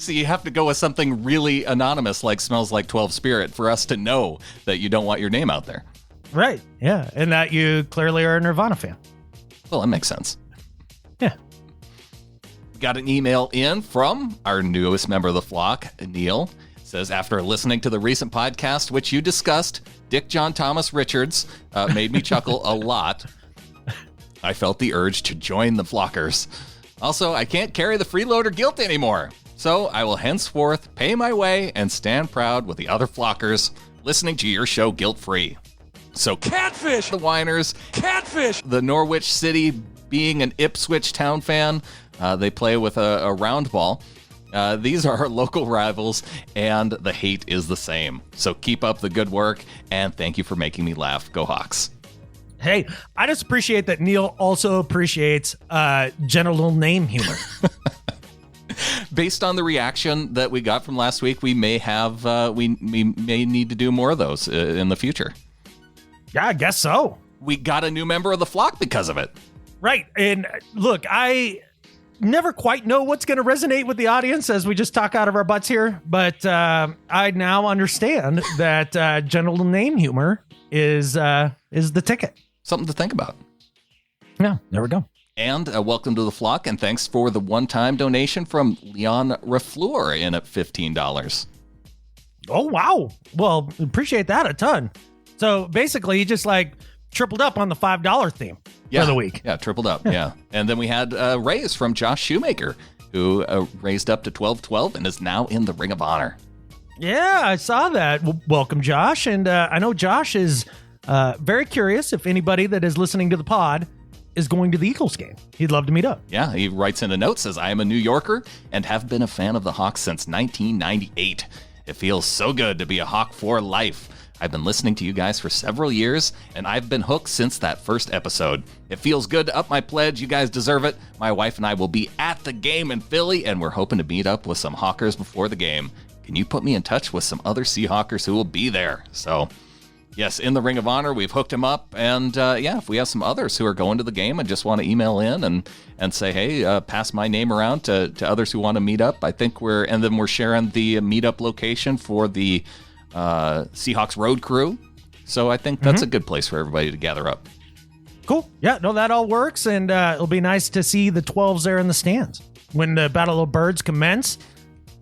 So you have to go with something really anonymous, like Smells Like 12 Spirit, for us to know that you don't want your name out there. Right. Yeah. And that you clearly are a Nirvana fan. Well, that makes sense. Yeah. Got an email in from our newest member of the flock, Neil. Says, after listening to the recent podcast, which you discussed, Dick John Thomas Richards made me chuckle a lot. I felt the urge to join the flockers. Also, I can't carry the freeloader guilt anymore. So I will henceforth pay my way and stand proud with the other flockers listening to your show guilt-free. So catfish the Whiners, catfish the Norwich City. Being an Ipswich Town fan, they play with a round ball. These are our local rivals, and the hate is the same. So keep up the good work, and thank you for making me laugh. Go Hawks. Hey, I just appreciate that Neil also appreciates general name humor. Based on the reaction that we got from last week, we may have we may need to do more of those in the future. Yeah, I guess so. We got a new member of the flock because of it. Right. And look, I never quite know what's going to resonate with the audience as we just talk out of our butts here. But I now understand that general name humor is the ticket. Something to think about. Yeah, there we go. And welcome to the flock, and thanks for the one-time donation from Leon Refleur in at $15. Oh, wow. Well, appreciate that a ton. So basically, he just tripled up on the $5 theme for the week. Yeah, tripled up, yeah. And then we had a raise from Josh Shoemaker, who raised up to $12.12 and is now in the Ring of Honor. Yeah, I saw that. Welcome, Josh. And I know Josh is very curious if anybody that is listening to the pod is going to the Eagles game. He'd love to meet up. Yeah, he writes in a note, says, I am a New Yorker and have been a fan of the Hawks since 1998. It feels so good to be a Hawk for life. I've been listening to you guys for several years, and I've been hooked since that first episode. It feels good to up my pledge. You guys deserve it. My wife and I will be at the game in Philly, and we're hoping to meet up with some Hawkers before the game. Can you put me in touch with some other Seahawkers who will be there? So, yes, in the Ring of Honor, we've hooked him up. And, if we have some others who are going to the game and just want to email in and say, hey, pass my name around to others who want to meet up, I think we're sharing the meetup location for the Seahawks Road Crew. So I think that's a good place for everybody to gather up. Cool. Yeah, no, that all works. And it'll be nice to see the 12s there in the stands when the Battle of the Birds commence.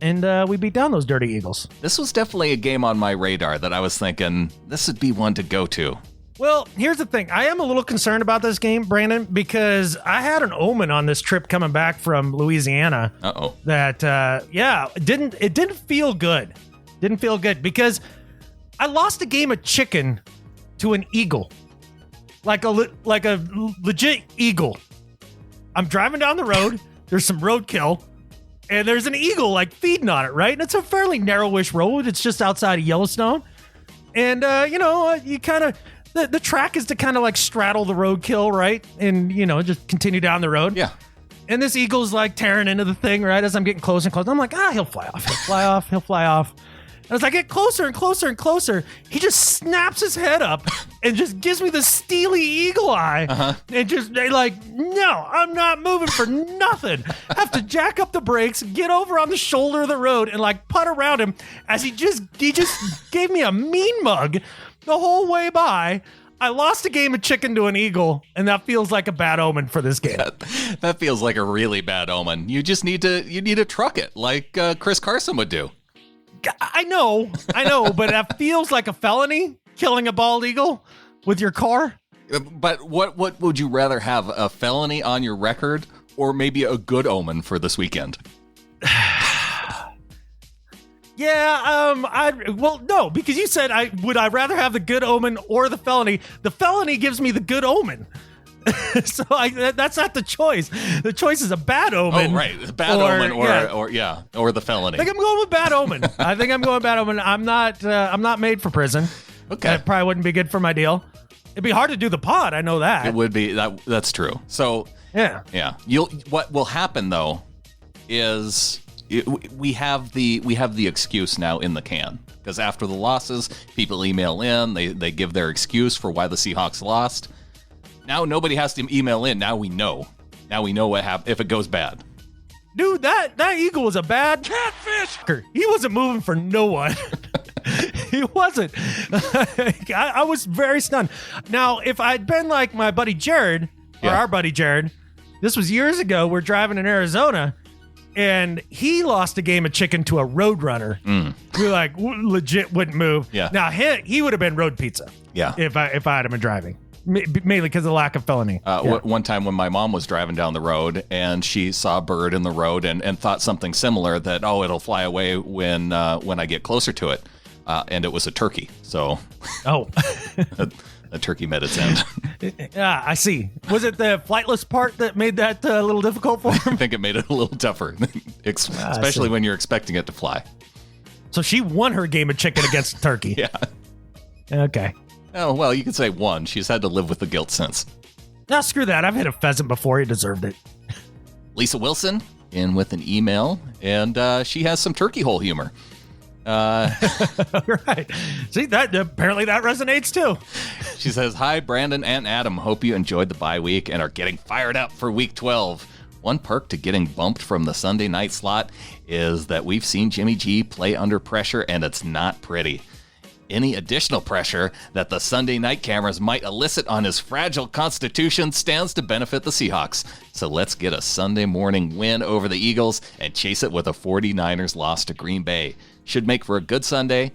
And we beat down those dirty Eagles. This was definitely a game on my radar that I was thinking this would be one to go to. Well, here's the thing. I am a little concerned about this game, Brandon, because I had an omen on this trip coming back from Louisiana. Uh-oh. That, it didn't feel good. Didn't feel good because I lost a game of chicken to an eagle. Like a legit eagle. I'm driving down the road. There's some roadkill. And there's an eagle feeding on it, right? And it's a fairly narrowish road. It's just outside of Yellowstone. And, you kind of, the track is to kind of straddle the roadkill, right? And, just continue down the road. Yeah. And this eagle's tearing into the thing, right? As I'm getting closer and closer. I'm like, he'll fly off. He'll fly off. He'll fly off. And as I get closer and closer and closer, he just snaps his head up and just gives me the steely eagle eye. Uh-huh. And just no, I'm not moving for nothing. Have to jack up the brakes, get over on the shoulder of the road and putt around him as he just gave me a mean mug the whole way by. I lost a game of chicken to an eagle, and that feels like a bad omen for this game. That feels like a really bad omen. You just need to truck it like Chris Carson would do. I know, but that feels like a felony, killing a bald eagle with your car. But what would you rather have, a felony on your record or maybe a good omen for this weekend? No, because you said would I rather have the good omen or the felony? The felony gives me the good omen. So that's not the choice. The choice is a bad omen. Oh, right. Bad omen or the felony. I think I'm going with bad omen. I'm not made for prison. Okay. That probably wouldn't be good for my deal. It'd be hard to do the pod. I know that. It would be. That's true. So yeah. What will happen though is we have the excuse now in the can, because after the losses, people email in. They give their excuse for why the Seahawks lost. Now nobody has to email in. Now we know. Now we know what happens if it goes bad. Dude, that eagle was a bad catfish. He wasn't moving for no one. He wasn't. I was very stunned. Now, if I'd been like my buddy Jared, or our buddy Jared, this was years ago, we're driving in Arizona, And he lost a game of chicken to a Roadrunner who like legit wouldn't move. Yeah. Now he would have been road pizza. Yeah. If I had been driving, mainly because of the lack of felony. One time when my mom was driving down the road and she saw a bird in the road and thought something similar that, it'll fly away when I get closer to it. And it was a turkey. So a turkey met its end. Yeah, I see. Was it the flightless part that made that a little difficult for him? I think it made it a little tougher, especially when you're expecting it to fly. So she won her game of chicken against a turkey. Yeah. Okay. Oh, well, you could say won. She's had to live with the guilt since. No, screw that. I've hit a pheasant before. He deserved it. Lisa Wilson in with an email, and she has some turkey hole humor. Right. See, that apparently that resonates too. She says, "Hi, Brandon and Adam. Hope you enjoyed the bye week and are getting fired up for week 12. One perk to getting bumped from the Sunday night slot is that we've seen Jimmy G play under pressure, and it's not pretty. Any additional pressure that the Sunday night cameras might elicit on his fragile constitution stands to benefit the Seahawks. So let's get a Sunday morning win over the Eagles and chase it with a 49ers loss to Green Bay. Should make for a good Sunday.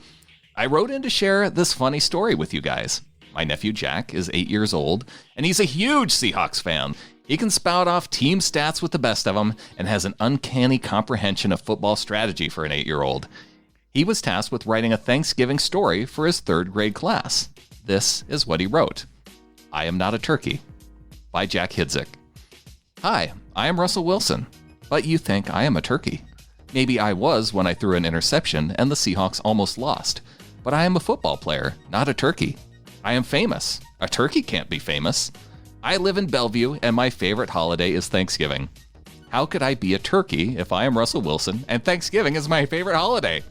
I wrote in to share this funny story with you guys. My nephew Jack is 8 years old, and he's a huge Seahawks fan. He can spout off team stats with the best of them and has an uncanny comprehension of football strategy for an 8-year-old. He was tasked with writing a Thanksgiving story for his 3rd grade class. This is what he wrote. I Am Not a Turkey by Jack Hidzik. Hi, I am Russell Wilson, but you think I am a turkey. Maybe I was when I threw an interception and the Seahawks almost lost, but I am a football player, not a turkey. I am famous. A turkey can't be famous. I live in Bellevue and my favorite holiday is Thanksgiving. How could I be a turkey if I am Russell Wilson and Thanksgiving is my favorite holiday?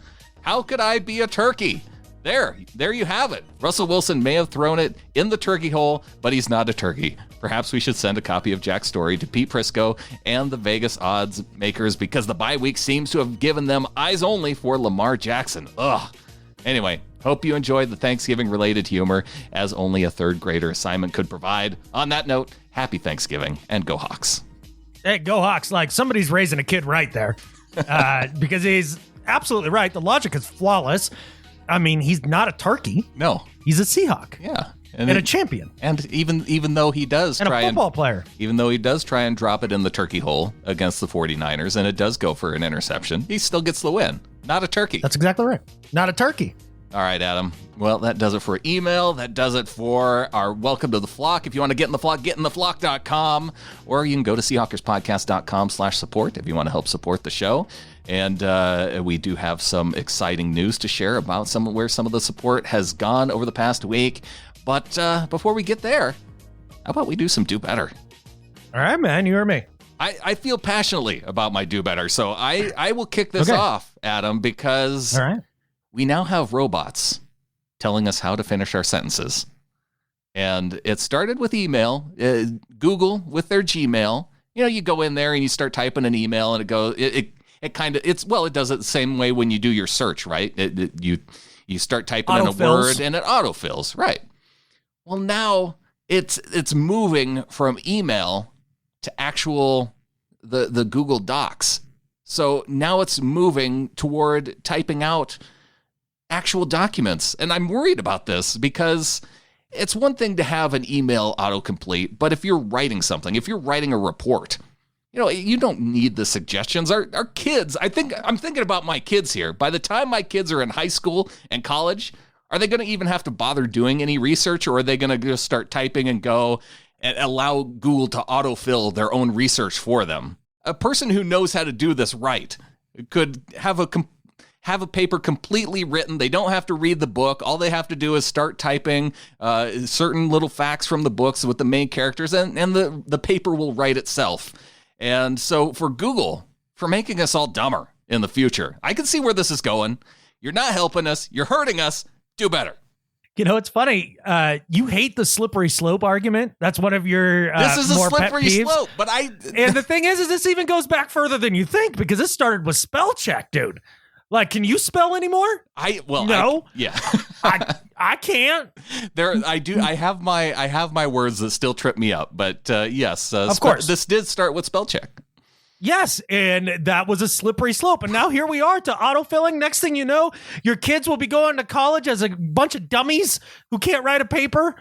How could I be a turkey? There you have it. Russell Wilson may have thrown it in the turkey hole, but he's not a turkey. Perhaps we should send a copy of Jack's story to Pete Prisco and the Vegas odds makers because the bye week seems to have given them eyes only for Lamar Jackson. Ugh. Anyway, hope you enjoyed the Thanksgiving-related humor as only a 3rd grader assignment could provide. On that note, happy Thanksgiving and go Hawks. Hey, go Hawks. Like somebody's raising a kid right there because he's absolutely right. The logic is flawless. I mean, he's not a turkey. No. He's a Seahawk. Yeah. And a champion. And even though he does and a football player. Even though he does try and drop it in the turkey hole against the 49ers and it does go for an interception, he still gets the win. Not a turkey. That's exactly right. Not a turkey. All right, Adam. Well, that does it for email. That does it for our Welcome to the Flock. If you want to get in the flock, getintheflock.com, or you can go to seahawkerspodcast.com/support if you want to help support the show. And we do have some exciting news to share about where some of the support has gone over the past week. But before we get there, how about we do some do better? All right, man, you or me. I feel passionately about my do better, so I will kick this off, Adam, because all right. We now have robots telling us how to finish our sentences. And it started with email, Google with their Gmail. You know, you go in there and you start typing an email and it goes, it does it the same way when you do your search, right? You start typing in a word and it autofills, right? Well, now it's moving from email to actual the Google Docs. So now it's moving toward typing out actual documents. And I'm worried about this because it's one thing to have an email autocomplete, but if you're writing something, if you're writing a report, you don't need the suggestions. Our kids, I'm thinking about my kids here. By the time my kids are in high school and college, are they going to even have to bother doing any research, or are they going to just start typing and go and allow Google to autofill their own research for them? A person who knows how to do this right could have a paper completely written. They don't have to read the book. All they have to do is start typing certain little facts from the books with the main characters, and the paper will write itself. And so for Google, for making us all dumber in the future, I can see where this is going. You're not helping us. You're hurting us. Do better. It's funny. You hate the slippery slope argument. That's one of your this is a more slippery pet peeves. slope. But and the thing is this even goes back further than you think, because this started with spell check, dude. Like, can you spell anymore? No. I can't. I have my words that still trip me up, but yes, of course, this did start with spell check. Yes, and that was a slippery slope. And now here we are to autofilling. Next thing you know, your kids will be going to college as a bunch of dummies who can't write a paper.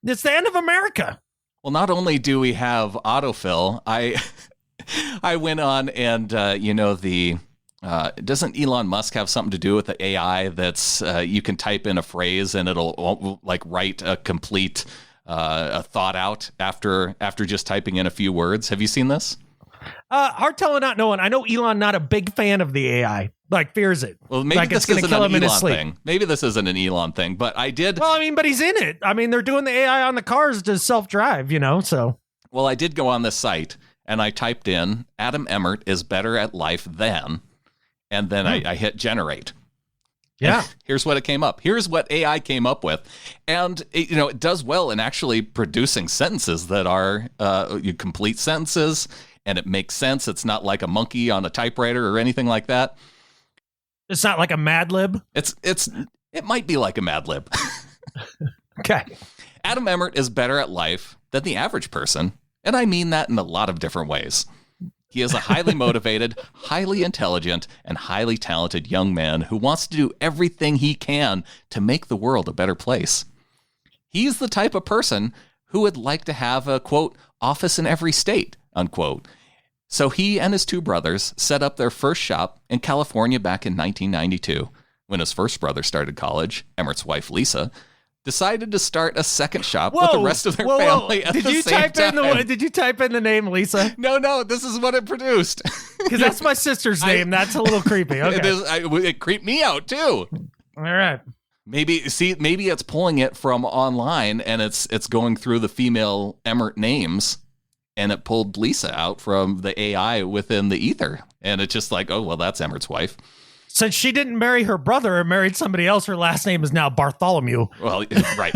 It's the end of America. Well, not only do we have autofill, I went on and, doesn't Elon Musk have something to do with the AI that's you can type in a phrase and it'll like write a complete a thought out after just typing in a few words? Have you seen this? Hard telling, not knowing. I know Elon not a big fan of the AI, like fears it. Well, maybe this isn't an Elon thing. Maybe this isn't an Elon thing, but I did. Well, I mean, but he's in it. I mean, they're doing the AI on the cars to self-drive, so. Well, I did go on this site and I typed in Adam Emmert is better at life than, and then I hit generate. Yeah. And here's what it came up. Here's what AI came up with. And, it does well in actually producing sentences that are complete sentences. And it makes sense. It's not like a monkey on a typewriter or anything like that. It's not like a Mad Lib. It might be like a Mad Lib. Okay. Adam Emmert is better at life than the average person, and I mean that in a lot of different ways. He is a highly motivated, highly intelligent, and highly talented young man who wants to do everything he can to make the world a better place. He's the type of person who would like to have a, quote, office in every state, unquote. So he and his two brothers set up their first shop in California back in 1992. When his first brother started college, Emmert's wife, Lisa, decided to start a second shop with the rest of their family at the same time. Did you type in the name Lisa? No, this is what it produced. Because that's my sister's name. That's a little creepy. Okay. It creeped me out, too. All right. Maybe it's pulling it from online and it's going through the female Emmert names. And it pulled Lisa out from the AI within the ether. And it's just like, oh, well, that's Emmert's wife. Since she didn't marry her brother or married somebody else, her last name is now Bartholomew. Well, right.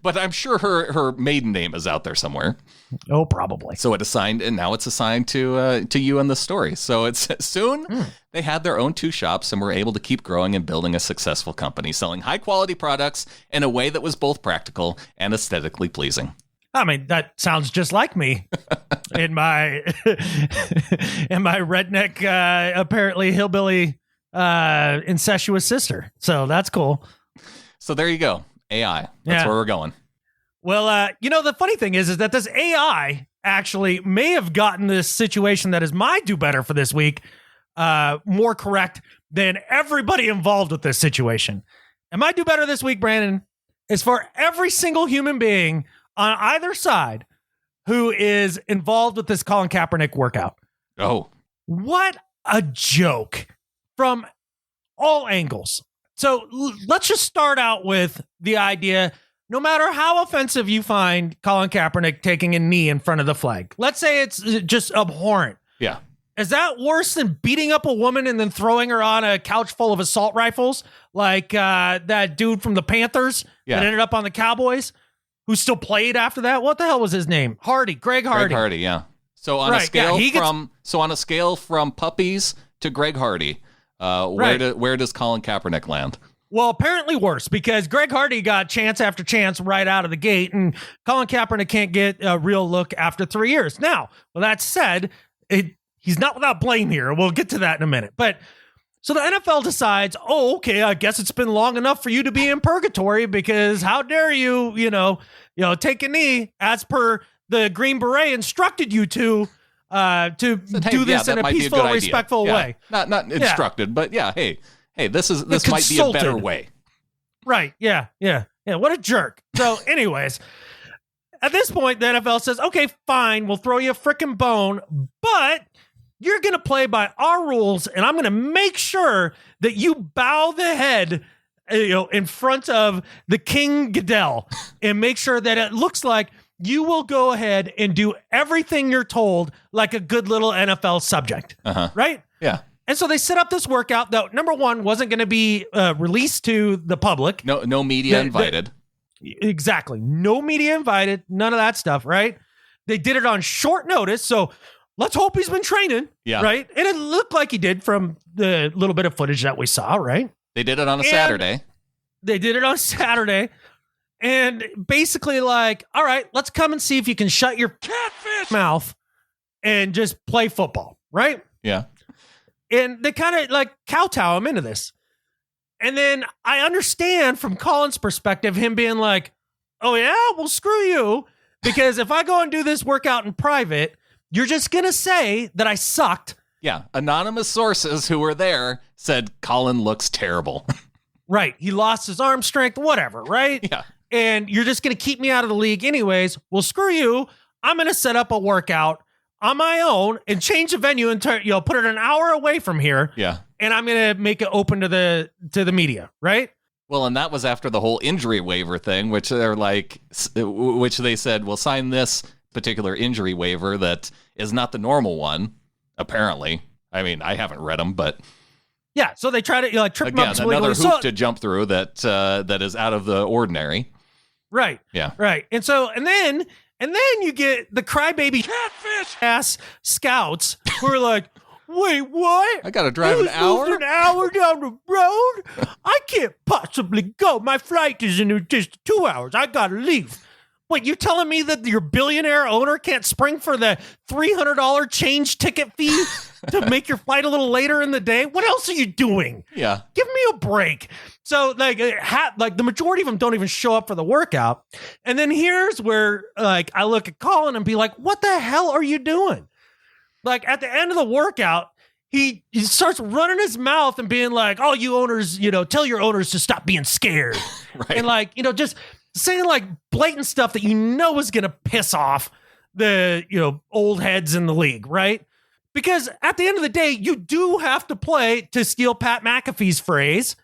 But I'm sure her maiden name is out there somewhere. Oh, probably. So now it's assigned to you in the story. So it's soon they had their own two shops and were able to keep growing and building a successful company, selling high quality products in a way that was both practical and aesthetically pleasing. I mean, that sounds just like me in my redneck, apparently hillbilly, incestuous sister. So that's cool. So there you go. AI. That's where we're going. Well, the funny thing is that this AI actually may have gotten this situation that is my do better for this week more correct than everybody involved with this situation. And my do better this week, Brandon, is for every single human being on either side who is involved with this Colin Kaepernick workout. Oh. What a joke from all angles. So let's just start out with the idea, no matter how offensive you find Colin Kaepernick taking a knee in front of the flag, let's say it's just abhorrent. Yeah. Is that worse than beating up a woman and then throwing her on a couch full of assault rifles like that dude from the Panthers that ended up on the Cowboys? Who still played after that? What the hell was his name? Greg Hardy. Greg Hardy, yeah. So on a scale from puppies to Greg Hardy, where does Colin Kaepernick land? Well, apparently worse, because Greg Hardy got chance after chance right out of the gate, and Colin Kaepernick can't get a real look after 3 years. Now, with that said, he's not without blame here. We'll get to that in a minute. But so the NFL decides, okay, I guess it's been long enough for you to be in purgatory because how dare you, take a knee as per the Green Beret instructed you to do this in a peaceful, respectful way. Not instructed, but hey, this might be a better way. Right. Yeah. What a jerk. So anyways, at this point, the NFL says, okay, fine, we'll throw you a frickin' bone, but you're going to play by our rules, and I'm going to make sure that you bow the head, in front of the King Goodell and make sure that it looks like you will go ahead and do everything you're told like a good little NFL subject. Right? Yeah. And so they set up this workout that, number one, wasn't going to be released to the public. No media invited. Exactly. No media invited. None of that stuff, right? They did it on short notice, so let's hope he's been training, right? And it looked like he did from the little bit of footage that we saw, right? They did it on a Saturday. They did it on Saturday. And basically like, all right, let's come and see if you can shut your catfish mouth and just play football, right? Yeah. And they kind of like kowtow him into this. And then I understand from Colin's perspective, him being like, oh yeah, well, screw you. Because if I go and do this workout in private, you're just going to say that I sucked. Yeah. Anonymous sources who were there said Colin looks terrible. Right. He lost his arm strength, whatever, right? Yeah. And you're just going to keep me out of the league anyways. Well, screw you. I'm going to set up a workout on my own and change the venue and put it an hour away from here. Yeah. And I'm going to make it open to the media, right? Well, and that was after the whole injury waiver thing, which they said, well, sign this particular injury waiver that is not the normal one, apparently. I mean, I haven't read them, but yeah. So they try to trip again, him up. Another hoop to jump through that is out of the ordinary. Right. Yeah. Right. And then you get the crybaby catfish ass scouts who are like, wait, what? I got to drive an hour? An hour down the road? I can't possibly go. My flight is in just 2 hours. I got to leave. Wait, you're telling me that your billionaire owner can't spring for the $300 change ticket fee to make your flight a little later in the day? What else are you doing? Yeah. Give me a break. So like the majority of them don't even show up for the workout. And then here's where like I look at Colin and be like, what the hell are you doing? Like at the end of the workout, he starts running his mouth and being like, oh, you owners, tell your owners to stop being scared. Right. And like, just saying like blatant stuff that is going to piss off the, old heads in the league, right? Because at the end of the day, you do have to play, to steal Pat McAfee's phrase,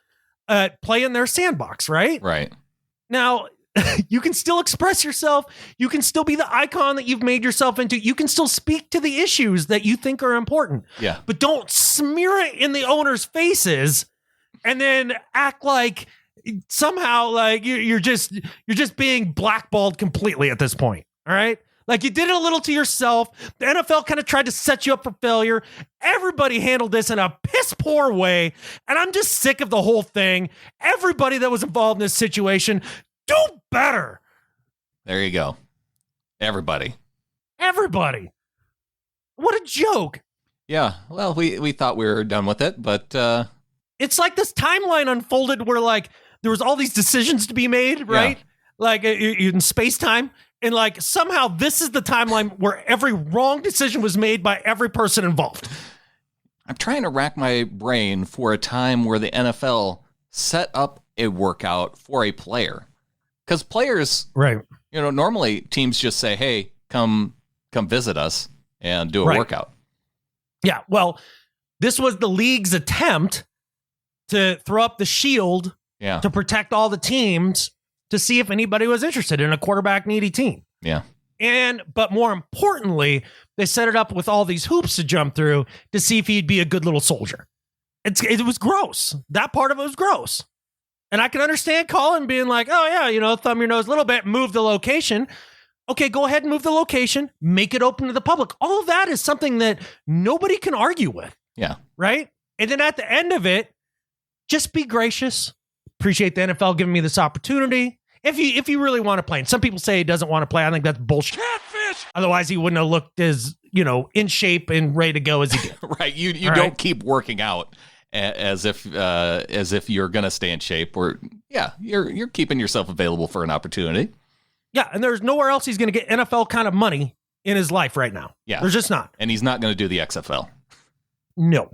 play in their sandbox, right? Right. Now, you can still express yourself. You can still be the icon that you've made yourself into. You can still speak to the issues that you think are important. Yeah. But don't smear it in the owners' faces and then act like somehow like you're just being blackballed completely at this point. All right. Like you did it a little to yourself. The NFL kind of tried to set you up for failure. Everybody handled this in a piss poor way. And I'm just sick of the whole thing. Everybody that was involved in this situation, do better. There you go. Everybody. What a joke. Yeah. Well, we thought we were done with it, but it's like this timeline unfolded where like there was all these decisions to be made, right? Yeah. Like in space time. And like somehow this is the timeline where every wrong decision was made by every person involved. I'm trying to rack my brain for a time where the NFL set up a workout for a player. Because players, right? Normally teams just say, hey, come visit us and do a workout. Yeah, well, this was the league's attempt to throw up the shield to protect all the teams to see if anybody was interested in a quarterback needy team. Yeah. But more importantly, they set it up with all these hoops to jump through to see if he'd be a good little soldier. It was gross. That part of it was gross. And I can understand Colin being like, oh yeah, thumb your nose a little bit, move the location. Okay, go ahead and move the location, make it open to the public. All of that is something that nobody can argue with. Yeah. Right? And then at the end of it, just be gracious. Appreciate the NFL giving me this opportunity. If you really want to play, and some people say he doesn't want to play, I think that's bullshit. Catfish! Otherwise, he wouldn't have looked as, in shape and ready to go as he did. Right. You don't keep working out as if you're going to stay in shape, or you're keeping yourself available for an opportunity. Yeah, and there's nowhere else he's going to get NFL kind of money in his life right now. Yeah. There's just not. And he's not going to do the XFL. No.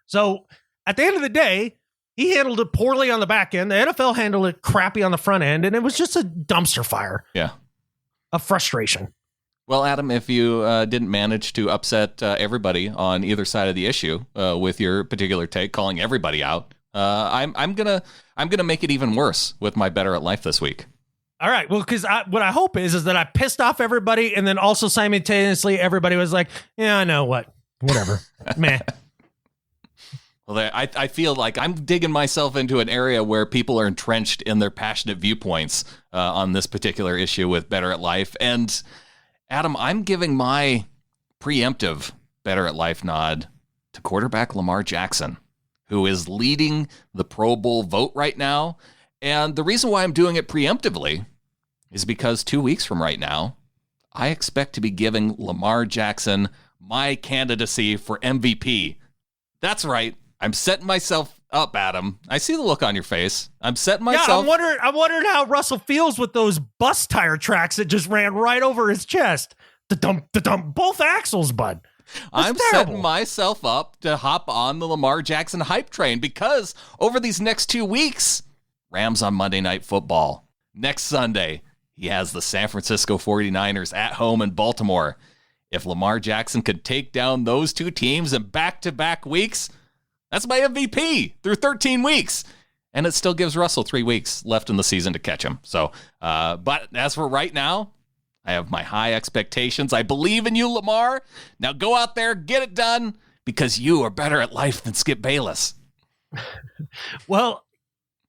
So at the end of the day, he handled it poorly on the back end. The NFL handled it crappy on the front end, and it was just a dumpster fire. Yeah. Of frustration. Well, Adam, if you didn't manage to upset everybody on either side of the issue with your particular take, calling everybody out, I'm gonna make it even worse with my Better at Life this week. All right. Well, because what I hope is that I pissed off everybody, and then also simultaneously everybody was like, yeah, I know whatever, meh. Well, I feel like I'm digging myself into an area where people are entrenched in their passionate viewpoints on this particular issue with Better at Life. And Adam, I'm giving my preemptive Better at Life nod to quarterback Lamar Jackson, who is leading the Pro Bowl vote right now. And the reason why I'm doing it preemptively is because 2 weeks from right now, I expect to be giving Lamar Jackson my candidacy for MVP. That's right. I'm setting myself up, Adam. I see the look on your face. I'm setting myself. Yeah, I'm wondering how Russell feels with those bus tire tracks that just ran right over his chest. The both axles, bud. I'm setting myself up to hop on the Lamar Jackson hype train because over these next 2 weeks, Rams on Monday Night Football. Next Sunday, he has the San Francisco 49ers at home in Baltimore. If Lamar Jackson could take down those two teams in back-to-back weeks, that's my MVP through 13 weeks. And it still gives Russell 3 weeks left in the season to catch him. So, but as for right now, I have my high expectations. I believe in you, Lamar. Now go out there, get it done, because you are better at life than Skip Bayless. Well,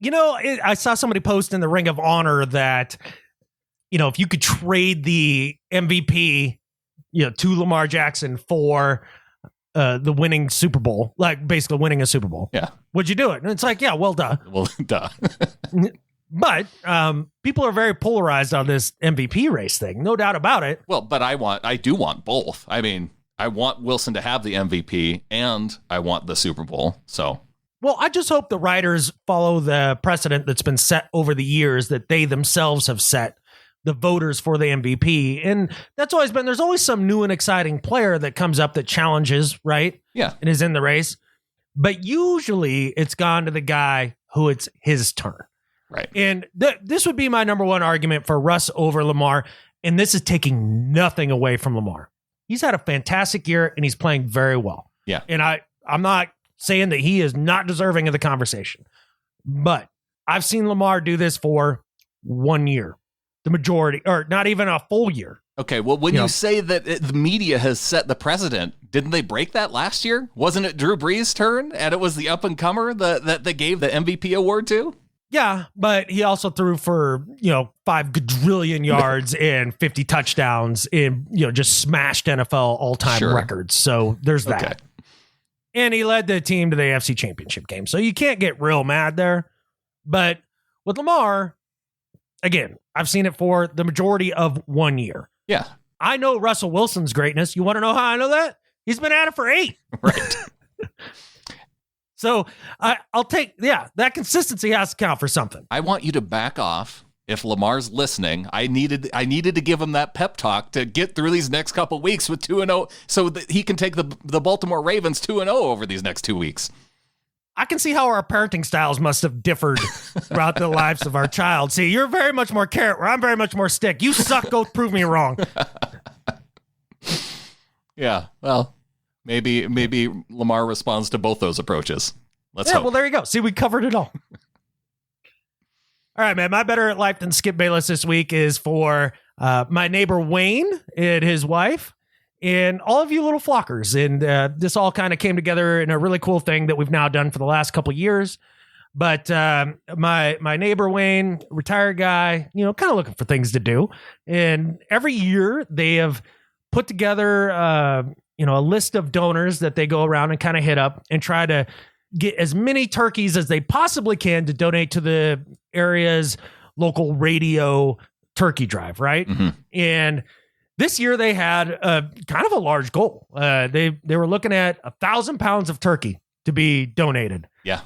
I saw somebody post in the Ring of Honor that, if you could trade the MVP, to Lamar Jackson for the winning Super Bowl, like basically winning a Super Bowl. Yeah. Would you do it? And it's like, yeah, well, duh. Well, duh. But people are very polarized on this MVP race thing. No doubt about it. Well, but I do want both. I mean, I want Wilson to have the MVP and I want the Super Bowl. So. Well, I just hope the writers follow the precedent that's been set over the years that they themselves have set, the voters for the MVP. And that's always been, there's always some new and exciting player that comes up that challenges, right? Yeah. And is in the race. But usually it's gone to the guy who it's his turn. Right. And this would be my number one argument for Russ over Lamar. And this is taking nothing away from Lamar. He's had a fantastic year and he's playing very well. Yeah. And I'm not saying that he is not deserving of the conversation, but I've seen Lamar do this for 1 year, the majority, or not even a full year. Okay, well, when you say that the media has set the precedent, didn't they break that last year? Wasn't it Drew Brees' turn, and it was the up-and-comer that they gave the MVP award to? Yeah, but he also threw for, 5 quadrillion yards and 50 touchdowns and, just smashed NFL all-time records. So there's that. Okay. And he led the team to the AFC Championship game. So you can't get real mad there. But with Lamar, again, I've seen it for the majority of 1 year. Yeah. I know Russell Wilson's greatness. You want to know how I know that? He's been at it for 8. Right. So I'll take, that consistency has to count for something. I want you to back off. If Lamar's listening, I needed to give him that pep talk to get through these next couple weeks with 2-0 so that he can take the Baltimore Ravens 2-0 over these next 2 weeks. I can see how our parenting styles must have differed throughout the lives of our child. See, you're very much more carrot where I'm very much more stick. You suck. Go prove me wrong. Yeah. Well, maybe Lamar responds to both those approaches. Let's hope. Well, there you go. See, we covered it all. All right, man. My better at life than Skip Bayless this week is for my neighbor Wayne and his wife and all of you little flockers. And this all kind of came together in a really cool thing that we've now done for the last couple of years. But my neighbor Wayne, retired guy, kind of looking for things to do. And every year they have put together, a list of donors that they go around and kind of hit up and try to get as many turkeys as they possibly can to donate to the area's local radio turkey drive, right? Mm-hmm. And this year they had kind of a large goal. They were looking at 1,000 pounds of turkey to be donated. Yeah.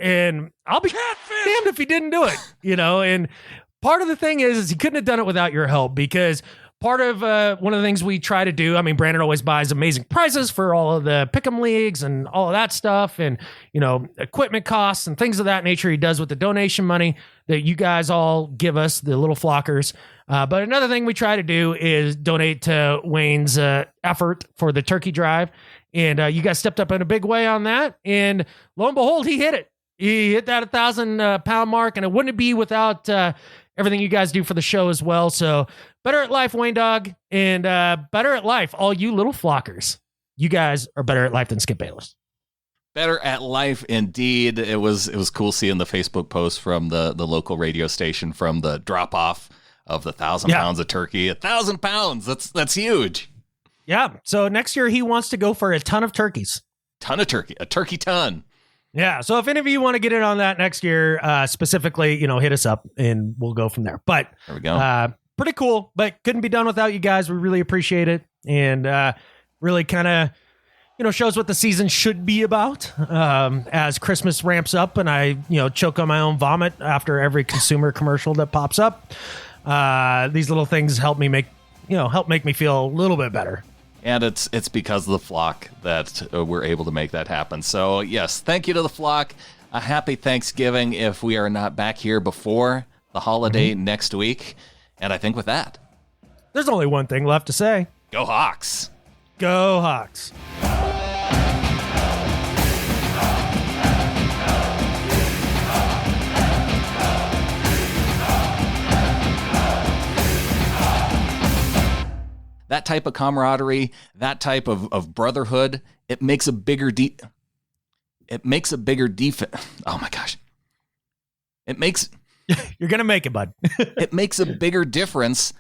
And I'll be damned if he didn't do it, and part of the thing is he couldn't have done it without your help, because part of one of the things we try to do, I mean, Brandon always buys amazing prizes for all of the pick'em leagues and all of that stuff, and, equipment costs and things of that nature he does with the donation money that you guys all give us, the little flockers. But another thing we try to do is donate to Wayne's effort for the turkey drive. And you guys stepped up in a big way on that. And lo and behold, he hit it. He hit that 1,000 pound mark, and it wouldn't be without everything you guys do for the show as well. So better at life, Wayne Dog, and better at life, all you little flockers. You guys are better at life than Skip Bayless. Better at life, indeed. It was cool seeing the Facebook post from the local radio station from the drop off of the 1,000 pounds of turkey. 1,000 pounds. That's huge. Yeah. So next year he wants to go for a ton of turkeys. Ton of turkey. A turkey ton. Yeah. So if any of you want to get in on that next year, specifically, hit us up and we'll go from there. But there we go. Pretty cool, but couldn't be done without you guys. We really appreciate it. And really kind of, shows what the season should be about. As Christmas ramps up and I, choke on my own vomit after every consumer commercial that pops up. These little things help make me feel a little bit better. And it's because of the flock that we're able to make that happen. So, yes, thank you to the flock. A happy Thanksgiving if we are not back here before the holiday next week. And I think with that, there's only one thing left to say. Go Hawks. Go Hawks. That type of camaraderie, that type of brotherhood, it makes a bigger defense. Oh my gosh. You're going to make it, bud. It makes a bigger difference